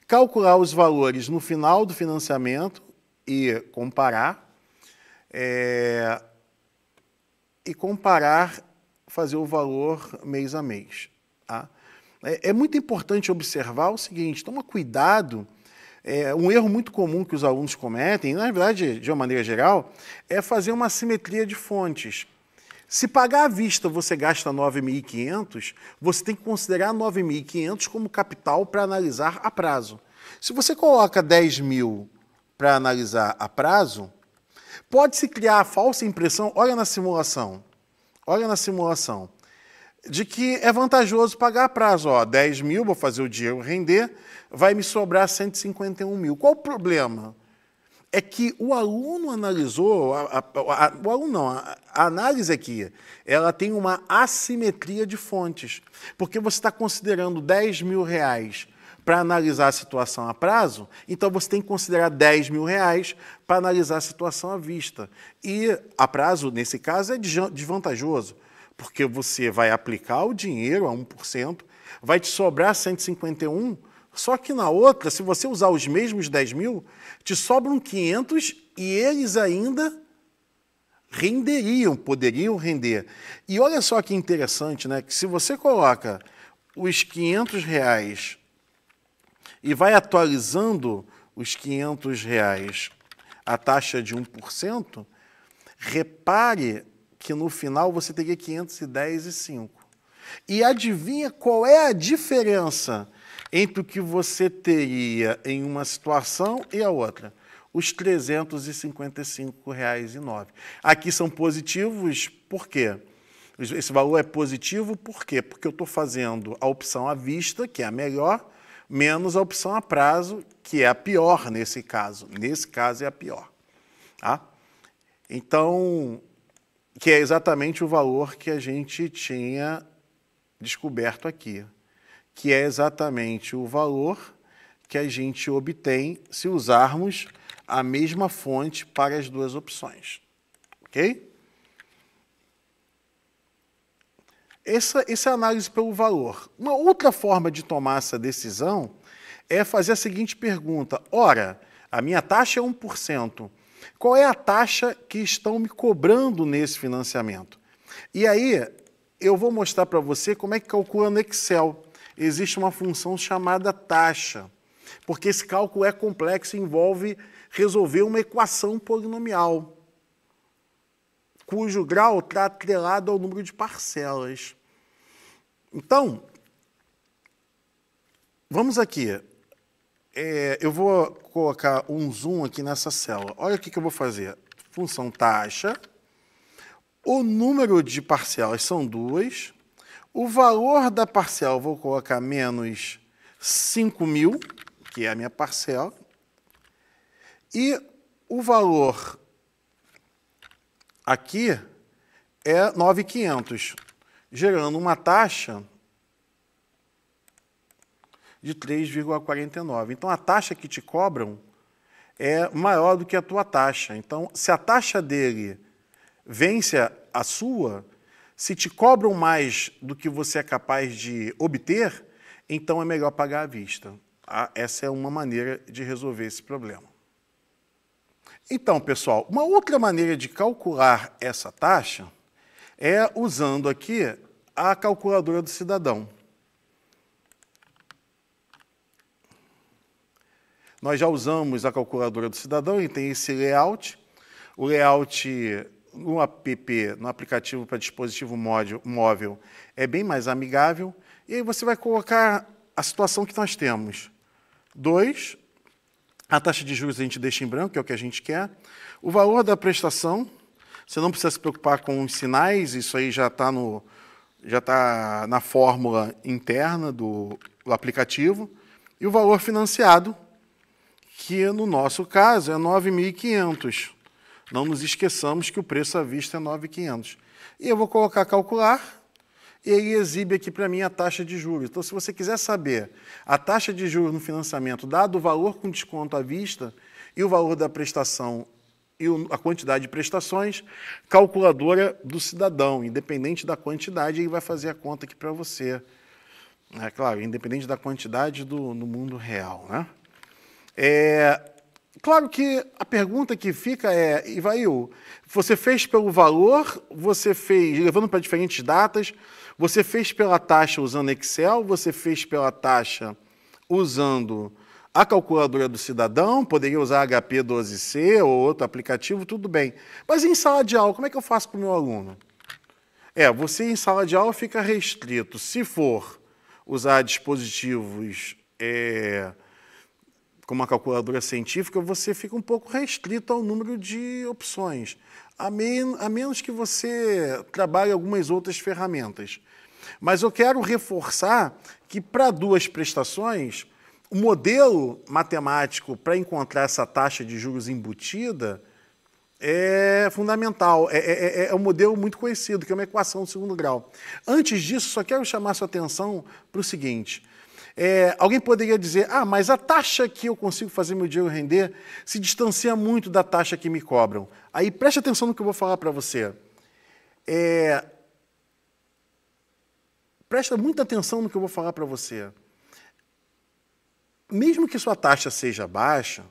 calcular os valores no final do financiamento e comparar, e comparar, fazer o valor mês a mês. Tá? É muito importante observar o seguinte, toma cuidado, um erro muito comum que os alunos cometem, na verdade, de uma maneira geral, é fazer uma assimetria de fontes. Se pagar à vista você gasta 9.500, você tem que considerar 9.500 como capital para analisar a prazo. Se você coloca 10.000 para analisar a prazo, pode-se criar a falsa impressão, olha na simulação, de que é vantajoso pagar a prazo. 10.000, vou fazer o dinheiro render, vai me sobrar 151.000. Qual o problema? É que o aluno analisou, a análise aqui, ela tem uma assimetria de fontes, porque você está considerando 10.000 reais para analisar a situação a prazo, então você tem que considerar 10.000 reais para analisar a situação à vista. E a prazo, nesse caso, é desvantajoso, porque você vai aplicar o dinheiro a 1%, vai te sobrar 151, só que na outra, se você usar os mesmos 10.000, te sobram 500 e eles ainda poderiam render. E olha só que interessante, né? Que se você coloca os 500 reais e vai atualizando os 500 reais a taxa de 1%, repare que no final você teria 510,5. E adivinha qual é a diferença entre o que você teria em uma situação e a outra? Os R$ 355,09. Aqui são positivos, por quê? Esse valor é positivo, por quê? Porque eu estou fazendo a opção à vista, que é a melhor, menos a opção a prazo, que é a pior nesse caso. Nesse caso é a pior. Tá? Então, que é exatamente o valor que a gente tinha descoberto aqui, que é exatamente o valor que a gente obtém se usarmos a mesma fonte para as duas opções. Ok? Essa é a análise pelo valor. Uma outra forma de tomar essa decisão é fazer a seguinte pergunta. Ora, a minha taxa é 1%. Qual é a taxa que estão me cobrando nesse financiamento? E aí, eu vou mostrar para você como é que calcula no Excel. Existe uma função chamada taxa, porque esse cálculo é complexo e envolve resolver uma equação polinomial, cujo grau está atrelado ao número de parcelas. Então, vamos aqui. Eu vou colocar um zoom aqui nessa célula. Olha o que eu vou fazer. Função taxa. O número de parcelas são 2. O valor da parcela, vou colocar menos 5.000, que é a minha parcela. E o valor aqui é 9.500, gerando uma taxa de 3,49. Então, a taxa que te cobram é maior do que a tua taxa. Então, se a taxa dele vence a sua, se te cobram mais do que você é capaz de obter, então é melhor pagar à vista. Essa é uma maneira de resolver esse problema. Então, pessoal, uma outra maneira de calcular essa taxa é usando aqui a calculadora do cidadão. Nós já usamos a calculadora do cidadão e tem esse layout. O layout no aplicativo para dispositivo móvel, é bem mais amigável. E aí você vai colocar a situação que nós temos. 2, a taxa de juros a gente deixa em branco, que é o que a gente quer. O valor da prestação, você não precisa se preocupar com os sinais, isso aí já está na fórmula interna do aplicativo. E o valor financiado, que no nosso caso é 9.500. Não nos esqueçamos que o preço à vista é 9.500. E eu vou colocar calcular, e ele exibe aqui para mim a taxa de juros. Então, se você quiser saber a taxa de juros no financiamento, dado o valor com desconto à vista e o valor da prestação e a quantidade de prestações, calculadora do cidadão, independente da quantidade, ele vai fazer a conta aqui para você. É claro, independente da quantidade no mundo real, né? Claro que a pergunta que fica é, Ivail, você fez pelo valor, você fez levando para diferentes datas, você fez pela taxa usando Excel, você fez pela taxa usando a calculadora do cidadão, poderia usar HP12C ou outro aplicativo, tudo bem. Mas em sala de aula, como é que eu faço com o meu aluno? Você em sala de aula fica restrito. Se for usar dispositivos como uma calculadora científica, você fica um pouco restrito ao número de opções, a menos que você trabalhe algumas outras ferramentas. Mas eu quero reforçar que, para duas prestações, o modelo matemático para encontrar essa taxa de juros embutida é fundamental. É um modelo muito conhecido, que é uma equação do segundo grau. Antes disso, só quero chamar sua atenção para o seguinte. Alguém poderia dizer, mas a taxa que eu consigo fazer meu dinheiro render se distancia muito da taxa que me cobram. Aí preste atenção no que eu vou falar para você. Presta muita atenção no que eu vou falar para você. Mesmo que sua taxa seja baixa,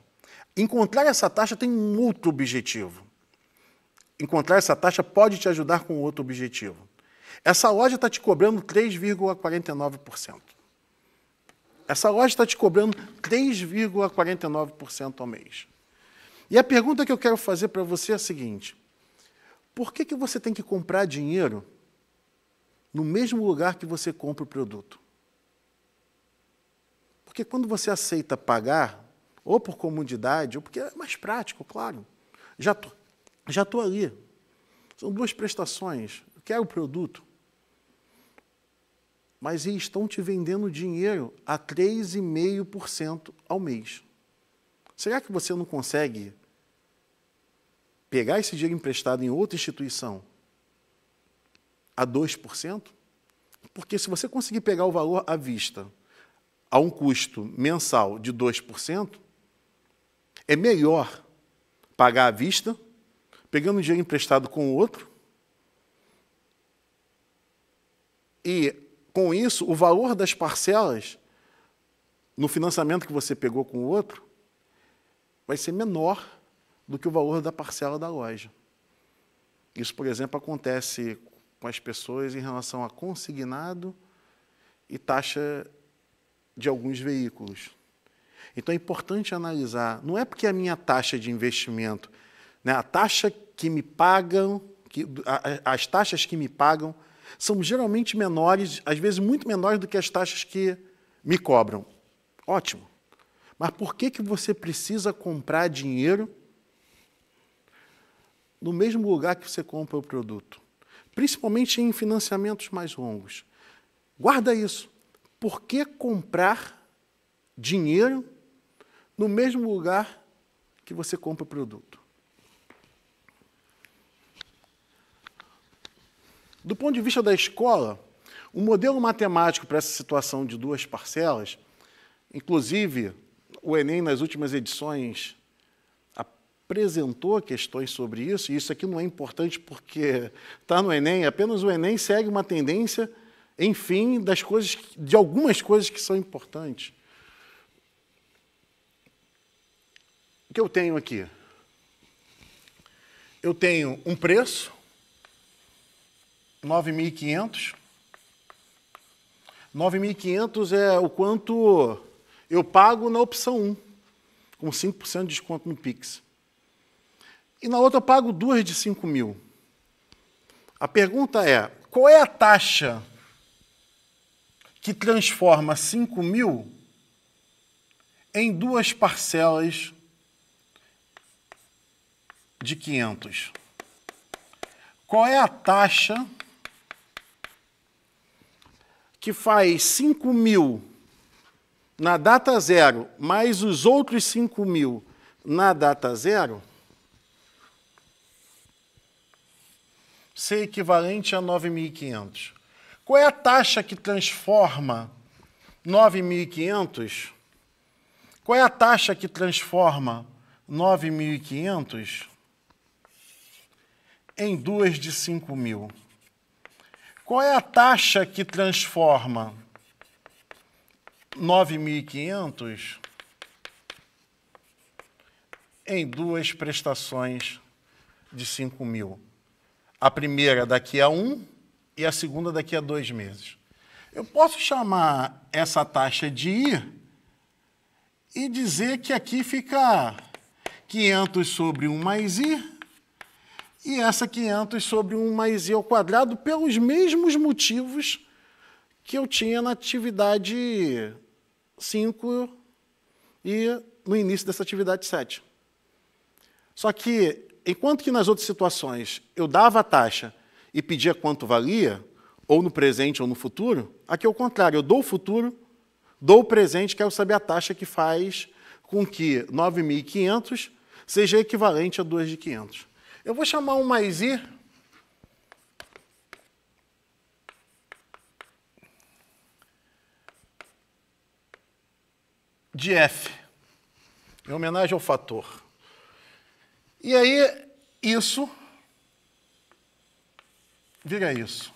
encontrar essa taxa tem um outro objetivo. Encontrar essa taxa pode te ajudar com outro objetivo. Essa loja está te cobrando 3,49%. Essa loja está te cobrando 3,49% ao mês. E a pergunta que eu quero fazer para você é a seguinte: por que você tem que comprar dinheiro no mesmo lugar que você compra o produto? Porque quando você aceita pagar, ou por comodidade, ou porque é mais prático, claro, já estou ali. São duas prestações, eu quero o produto. Mas eles estão te vendendo dinheiro a 3,5% ao mês. Será que você não consegue pegar esse dinheiro emprestado em outra instituição a 2%? Porque se você conseguir pegar o valor à vista a um custo mensal de 2%, é melhor pagar à vista, pegando dinheiro emprestado com o outro, e, com isso, o valor das parcelas no financiamento que você pegou com o outro vai ser menor do que o valor da parcela da loja. Isso, por exemplo, acontece com as pessoas em relação a consignado e taxa de alguns veículos. Então é importante analisar, não é porque a minha taxa de investimento, a taxa que me pagam, as taxas que me pagam são geralmente menores, às vezes muito menores do que as taxas que me cobram. Ótimo. Mas por que você precisa comprar dinheiro no mesmo lugar que você compra o produto? Principalmente em financiamentos mais longos. Guarda isso. Por que comprar dinheiro no mesmo lugar que você compra o produto? Do ponto de vista da escola, o modelo matemático para essa situação de duas parcelas, inclusive o Enem, nas últimas edições, apresentou questões sobre isso, e isso aqui não é importante porque está no Enem, apenas o Enem segue uma tendência, enfim, de algumas coisas que são importantes. O que eu tenho aqui? Eu tenho um preço, 9.500. 9.500 é o quanto eu pago na opção 1, com 5% de desconto no Pix. E na outra eu pago 2 de 5.000. A pergunta é, qual é a taxa que transforma 5.000 em duas parcelas de 500? Qual é a taxa que faz 5.000 na data zero, mais os outros 5.000 na data zero, ser equivalente a 9.500? Qual é a taxa que transforma 9.500? Qual é a taxa que transforma 9.500 em 2 de 5.000? Qual é a taxa que transforma 9.500 em duas prestações de 5 mil. A primeira daqui a 1 e a segunda daqui a 2 meses. Eu posso chamar essa taxa de I e dizer que aqui fica 500 sobre 1 mais I e essa 500 sobre 1 mais I ao quadrado pelos mesmos motivos que eu tinha na atividade 5 e no início dessa atividade 7. Só que, enquanto que nas outras situações eu dava a taxa e pedia quanto valia, ou no presente ou no futuro, aqui é o contrário, eu dou o futuro, dou o presente, quero saber a taxa que faz com que 9.500 seja equivalente a 2.500. Eu vou chamar um mais I de F, em homenagem ao fator. E aí, isso vira isso.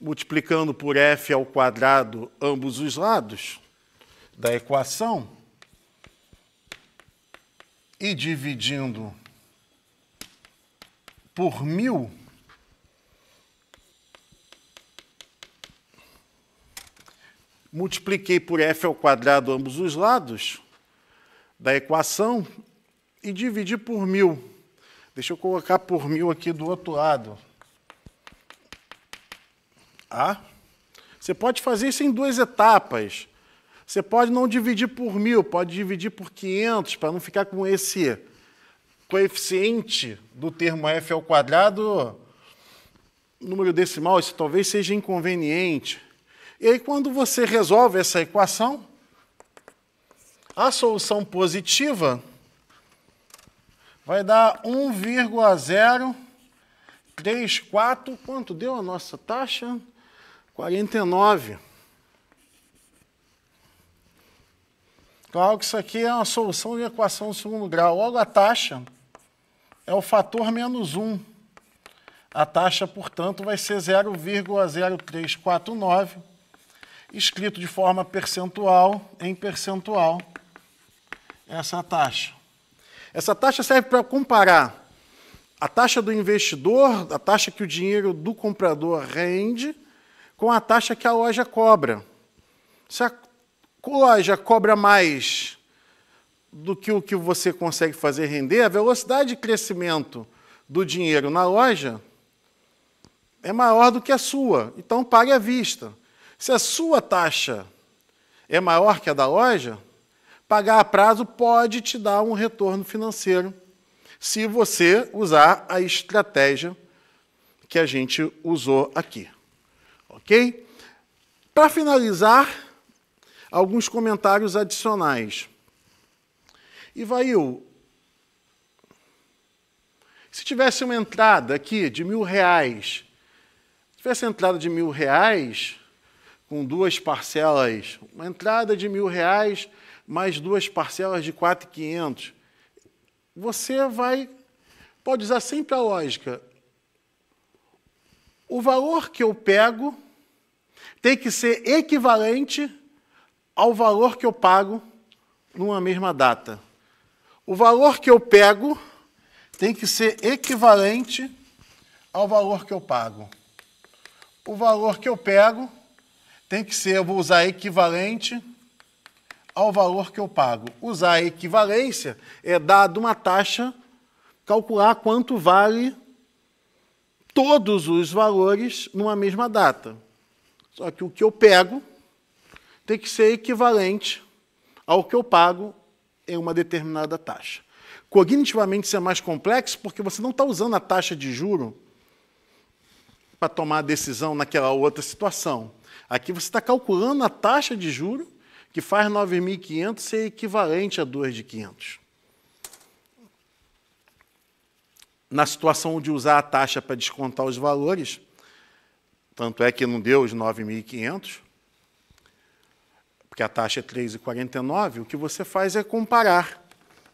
Multiplicando por f ao quadrado ambos os lados da equação e dividindo por 1000, multipliquei por f ao quadrado ambos os lados da equação e dividi por 1000. Deixa eu colocar por 1000 aqui do outro lado. Você pode fazer isso em duas etapas. Você pode não dividir por 1000, pode dividir por 500, para não ficar com esse coeficiente do termo f ao quadrado, número decimal, isso talvez seja inconveniente. E aí, quando você resolve essa equação, a solução positiva vai dar 1,034, quanto deu a nossa taxa? 49. Claro que isso aqui é uma solução de equação de segundo grau. Logo, a taxa é o fator menos 1. A taxa, portanto, vai ser 0,0349, escrito de forma percentual, em percentual, essa taxa. Essa taxa serve para comparar a taxa do investidor, a taxa que o dinheiro do comprador rende, com a taxa que a loja cobra. Se a loja cobra mais do que o que você consegue fazer render, a velocidade de crescimento do dinheiro na loja é maior do que a sua. Então, pague à vista. Se a sua taxa é maior que a da loja, pagar a prazo pode te dar um retorno financeiro, se você usar a estratégia que a gente usou aqui. Ok? Para finalizar, alguns comentários adicionais. Ivail, se tivesse uma entrada aqui de R$1.000, tivesse entrada de R$1.000 com duas parcelas, uma entrada de R$1.000 mais duas parcelas de 4.500, você pode usar sempre a lógica. O valor que eu pego tem que ser equivalente ao valor que eu pago numa mesma data. O valor que eu pego tem que ser equivalente ao valor que eu pago. O valor que eu pego tem que ser, eu vou usar equivalente ao valor que eu pago. Usar a equivalência é, dado uma taxa, calcular quanto vale todos os valores numa mesma data. Só que o que eu pego tem que ser equivalente ao que eu pago em uma determinada taxa. Cognitivamente isso é mais complexo porque você não está usando a taxa de juro para tomar a decisão naquela outra situação. Aqui você está calculando a taxa de juro que faz 9.500 ser equivalente a 2.500. Na situação de usar a taxa para descontar os valores, tanto é que não deu os 9.500, porque a taxa é 3,49, o que você faz é comparar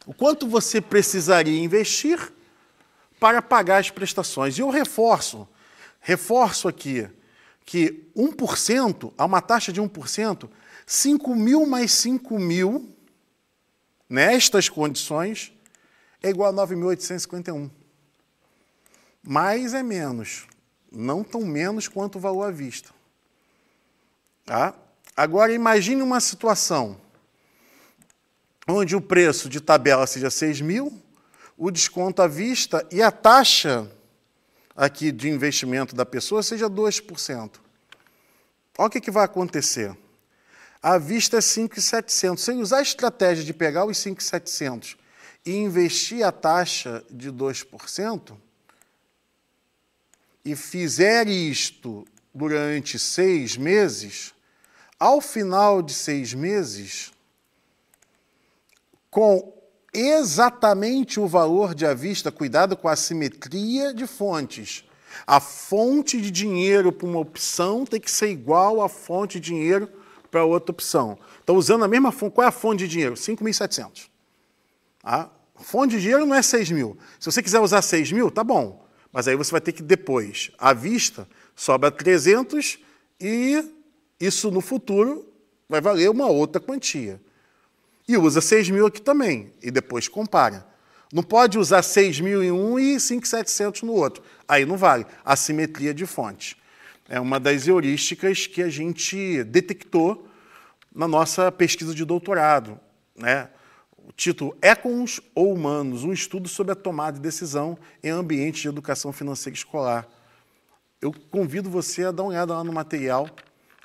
o quanto você precisaria investir para pagar as prestações. E eu reforço aqui, que 1%, a uma taxa de 1%, 5.000 mais 5.000, nestas condições, é igual a 9.851. Mais é menos, não tão menos quanto o valor à vista. Tá? Agora, imagine uma situação onde o preço de tabela seja 6.000, o desconto à vista e a taxa aqui de investimento da pessoa seja 2%. Olha o que vai acontecer. À vista é 5.700. Se ele usar a estratégia de pegar os 5.700 e investir a taxa de 2%, e fizer isto durante 6 meses, ao final de 6 meses, com exatamente o valor de à vista, cuidado com a assimetria de fontes. A fonte de dinheiro para uma opção tem que ser igual à fonte de dinheiro para outra opção. Então, usando a mesma fonte, qual é a fonte de dinheiro? 5.700. A fonte de dinheiro não é 6.000. Se você quiser usar 6.000, tá bom. Mas aí você vai ter que depois, à vista, sobra 300 e isso no futuro vai valer uma outra quantia. E usa 6.000 aqui também, e depois compara. Não pode usar 6.000 em um e 5.700 no outro. Aí não vale. Assimetria de fonte. É uma das heurísticas que a gente detectou na nossa pesquisa de doutorado, né? O título Econs ou Humanos, um estudo sobre a tomada de decisão em ambiente de educação financeira escolar. Eu convido você a dar uma olhada lá no material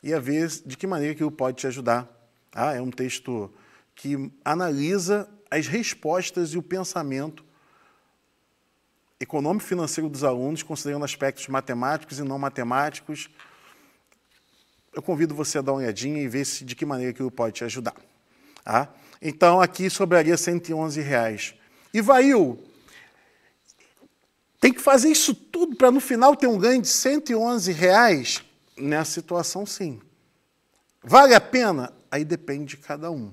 e a ver de que maneira que ele pode te ajudar. É um texto que analisa as respostas e o pensamento econômico e financeiro dos alunos, considerando aspectos matemáticos e não matemáticos. Eu convido você a dar uma olhadinha e ver de que maneira que ele pode te ajudar. Então, aqui sobraria R$ 111. Ivail, tem que fazer isso tudo para no final ter um ganho de R$ 111? Nessa situação, sim. Vale a pena? Aí depende de cada um.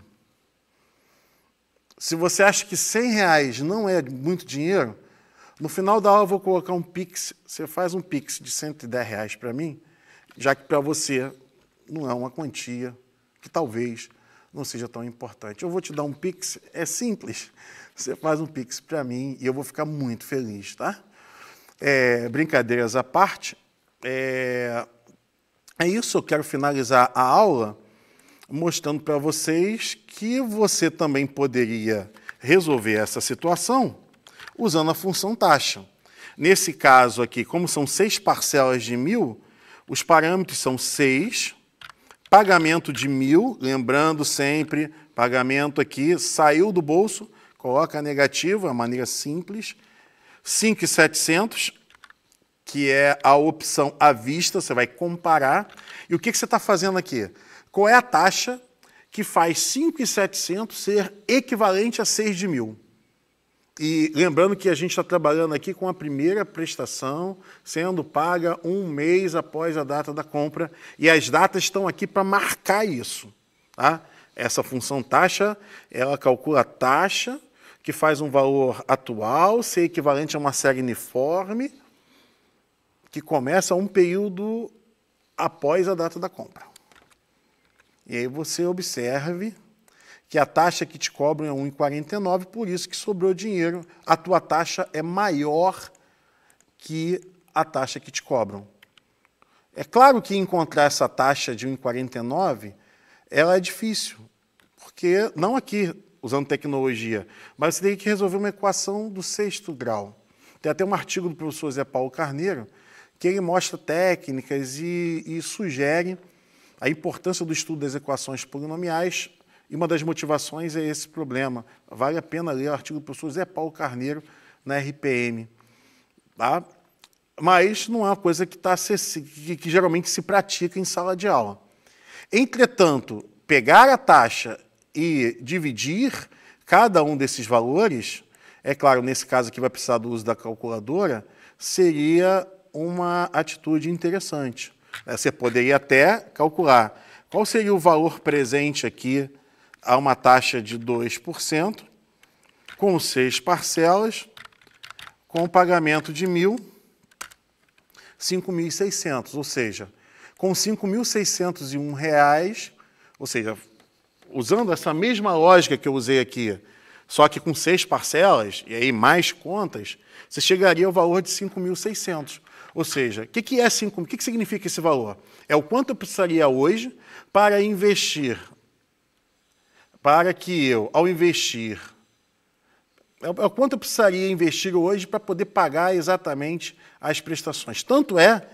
Se você acha que R$ 100 não é muito dinheiro, no final da aula eu vou colocar um Pix. Você faz um Pix de R$ 110 para mim, já que para você não é uma quantia que talvez não seja tão importante. Eu vou te dar um Pix, é simples. Você faz um Pix para mim e eu vou ficar muito feliz, tá? Brincadeiras à parte, é isso. Eu quero finalizar a aula mostrando para vocês que você também poderia resolver essa situação usando a função taxa. Nesse caso aqui, como são 6 parcelas de 1.000, os parâmetros são 6, pagamento de 1.000, lembrando sempre, pagamento aqui, saiu do bolso, coloca a negativa, a maneira simples, 5.700, que é a opção à vista, você vai comparar. E o que você está fazendo aqui? Qual é a taxa que faz 5.700 ser equivalente a 6 de 1.000? E lembrando que a gente está trabalhando aqui com a primeira prestação sendo paga 1 mês após a data da compra, e as datas estão aqui para marcar isso. Tá? Essa função taxa, ela calcula a taxa, que faz um valor atual ser equivalente a uma série uniforme, que começa um período após a data da compra. E aí você observe que a taxa que te cobram é 1,49, por isso que sobrou dinheiro. A tua taxa é maior que a taxa que te cobram. É claro que encontrar essa taxa de 1,49, ela é difícil, porque não aqui, usando tecnologia, mas você tem que resolver uma equação do 6º grau. Tem até um artigo do professor Zé Paulo Carneiro, que ele mostra técnicas e sugere a importância do estudo das equações polinomiais, e uma das motivações é esse problema. Vale a pena ler o artigo do professor Zé Paulo Carneiro na RPM. Tá? Mas não é uma coisa que geralmente se pratica em sala de aula. Entretanto, pegar a taxa e dividir cada um desses valores, é claro, nesse caso aqui vai precisar do uso da calculadora, seria uma atitude interessante. Você poderia até calcular qual seria o valor presente aqui a uma taxa de 2%, com 6 parcelas, com o pagamento de 5.600, ou seja, com R$ 5.601, ou seja, usando essa mesma lógica que eu usei aqui, só que com 6 parcelas, e aí mais contas, você chegaria ao valor de 5.600. Ou seja, o que é 5? O que significa esse valor? É o quanto eu precisaria hoje para investir, para que eu, ao investir, é o quanto eu precisaria investir hoje para poder pagar exatamente as prestações. Tanto é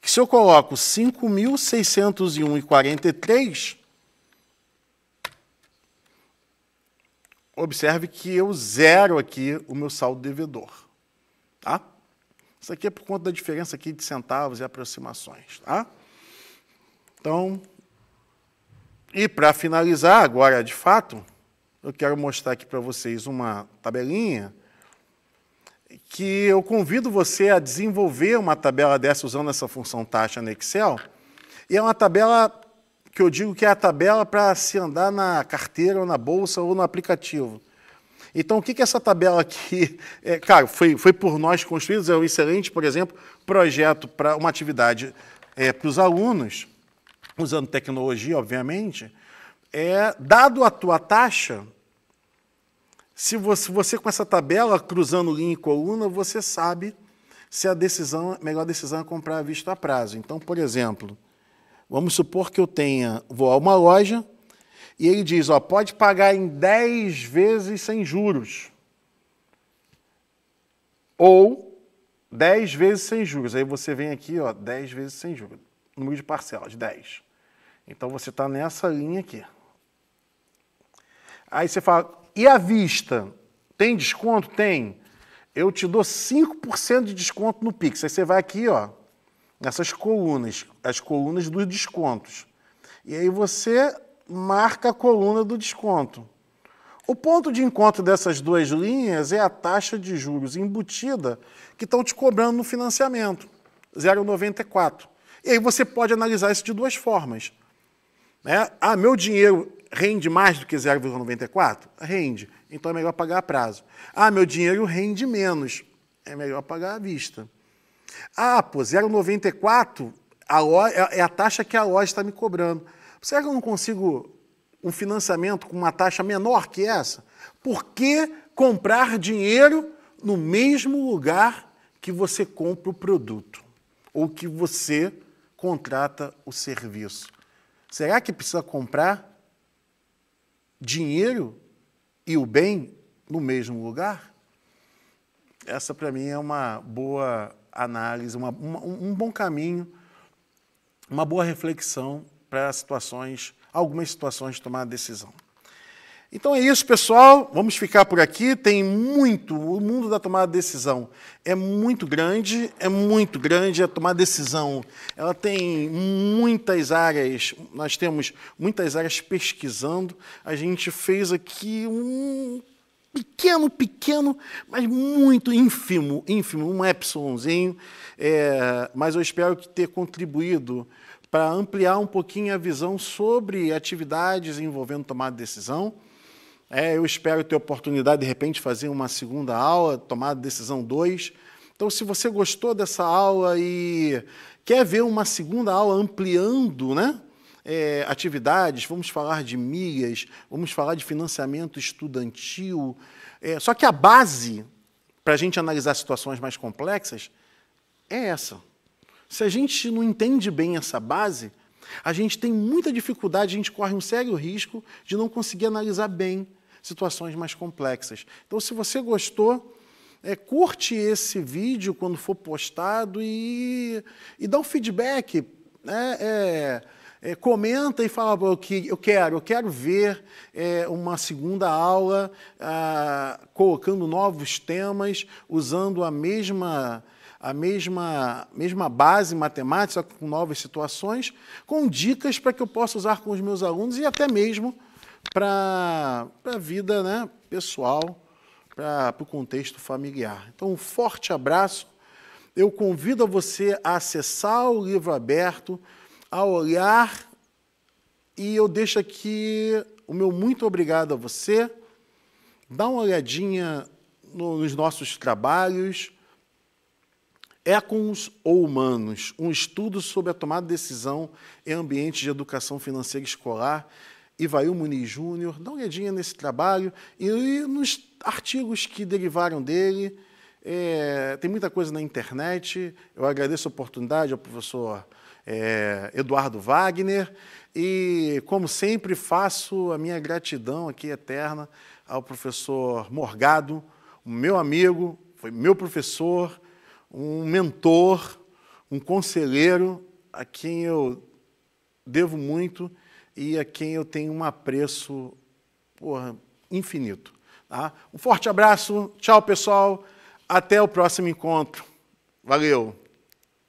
que se eu coloco 5.601,43, observe que eu zero aqui o meu saldo devedor. Tá? Isso aqui é por conta da diferença aqui de centavos e aproximações. Tá? Então, e para finalizar, agora de fato, eu quero mostrar aqui para vocês uma tabelinha que eu convido você a desenvolver uma tabela dessa usando essa função taxa no Excel. E é uma tabela que eu digo que é a tabela para se andar na carteira, ou na bolsa, ou no aplicativo. Então, o que é essa tabela aqui? Claro, foi por nós construídos, é um excelente, por exemplo, projeto para uma atividade para os alunos, usando tecnologia, obviamente. Dado a tua taxa, se você com essa tabela, cruzando linha e coluna, você sabe se a melhor decisão é comprar à vista a prazo. Então, por exemplo, vamos supor que eu vou a uma loja e ele diz, ó, pode pagar em 10 vezes sem juros. Ou 10 vezes sem juros. Aí você vem aqui, ó, 10 vezes sem juros. Número de parcelas, 10. Então, você está nessa linha aqui. Aí você fala, e à vista? Tem desconto? Tem. Eu te dou 5% de desconto no Pix. Aí você vai aqui, ó, nessas colunas, as colunas dos descontos. E aí você marca a coluna do desconto. O ponto de encontro dessas duas linhas é a taxa de juros embutida que estão te cobrando no financiamento, 0,94. E aí você pode analisar isso de duas formas. Ah, meu dinheiro rende mais do que 0,94? Rende. Então é melhor pagar a prazo. Ah, meu dinheiro rende menos. É melhor pagar à vista. Ah, pô, 0,94 é a taxa que a loja está me cobrando. Será que eu não consigo um financiamento com uma taxa menor que essa? Por que comprar dinheiro no mesmo lugar que você compra o produto? Ou que você contrata o serviço? Será que precisa comprar dinheiro e o bem no mesmo lugar? Essa, para mim, é uma boa análise, um bom caminho, uma boa reflexão para algumas situações de tomar decisão. Então é isso, pessoal. Vamos ficar por aqui. Tem muito, o mundo da tomada de decisão é muito grande, a tomada de decisão. Ela tem muitas áreas, nós temos muitas áreas pesquisando. A gente fez aqui um pequeno, mas muito ínfimo, um epsilonzinho, mas eu espero que ter contribuído para ampliar um pouquinho a visão sobre atividades envolvendo tomada de decisão. Eu espero ter a oportunidade, de repente, de fazer uma segunda aula, tomada de decisão 2. Então, se você gostou dessa aula e quer ver uma segunda aula ampliando, né, atividades, vamos falar de milhas, vamos falar de financiamento estudantil. Só que a base, para a gente analisar situações mais complexas, é essa. Se a gente não entende bem essa base, a gente tem muita dificuldade, a gente corre um sério risco de não conseguir analisar bem situações mais complexas. Então, se você gostou, curte esse vídeo quando for postado e dá um feedback, né? Comenta e fala, eu quero ver uma segunda aula colocando novos temas, usando a mesma base matemática, só com novas situações, com dicas para que eu possa usar com os meus alunos e até mesmo para a vida, né, pessoal, para o contexto familiar. Então, um forte abraço. Eu convido a você a acessar o livro aberto, a olhar, e eu deixo aqui o meu muito obrigado a você. Dá uma olhadinha nos nossos trabalhos, Econs ou Humanos, um estudo sobre a tomada de decisão em ambiente de educação financeira escolar, Ivail Muniz Júnior. Dá uma olhadinha nesse trabalho e nos artigos que derivaram dele. Tem muita coisa na internet. Eu agradeço a oportunidade ao professor Eduardo Wagner e, como sempre, faço a minha gratidão aqui eterna ao professor Morgado, o meu amigo, foi meu professor, um mentor, um conselheiro a quem eu devo muito e a quem eu tenho um apreço infinito. Tá? Um forte abraço, tchau pessoal, até o próximo encontro. Valeu!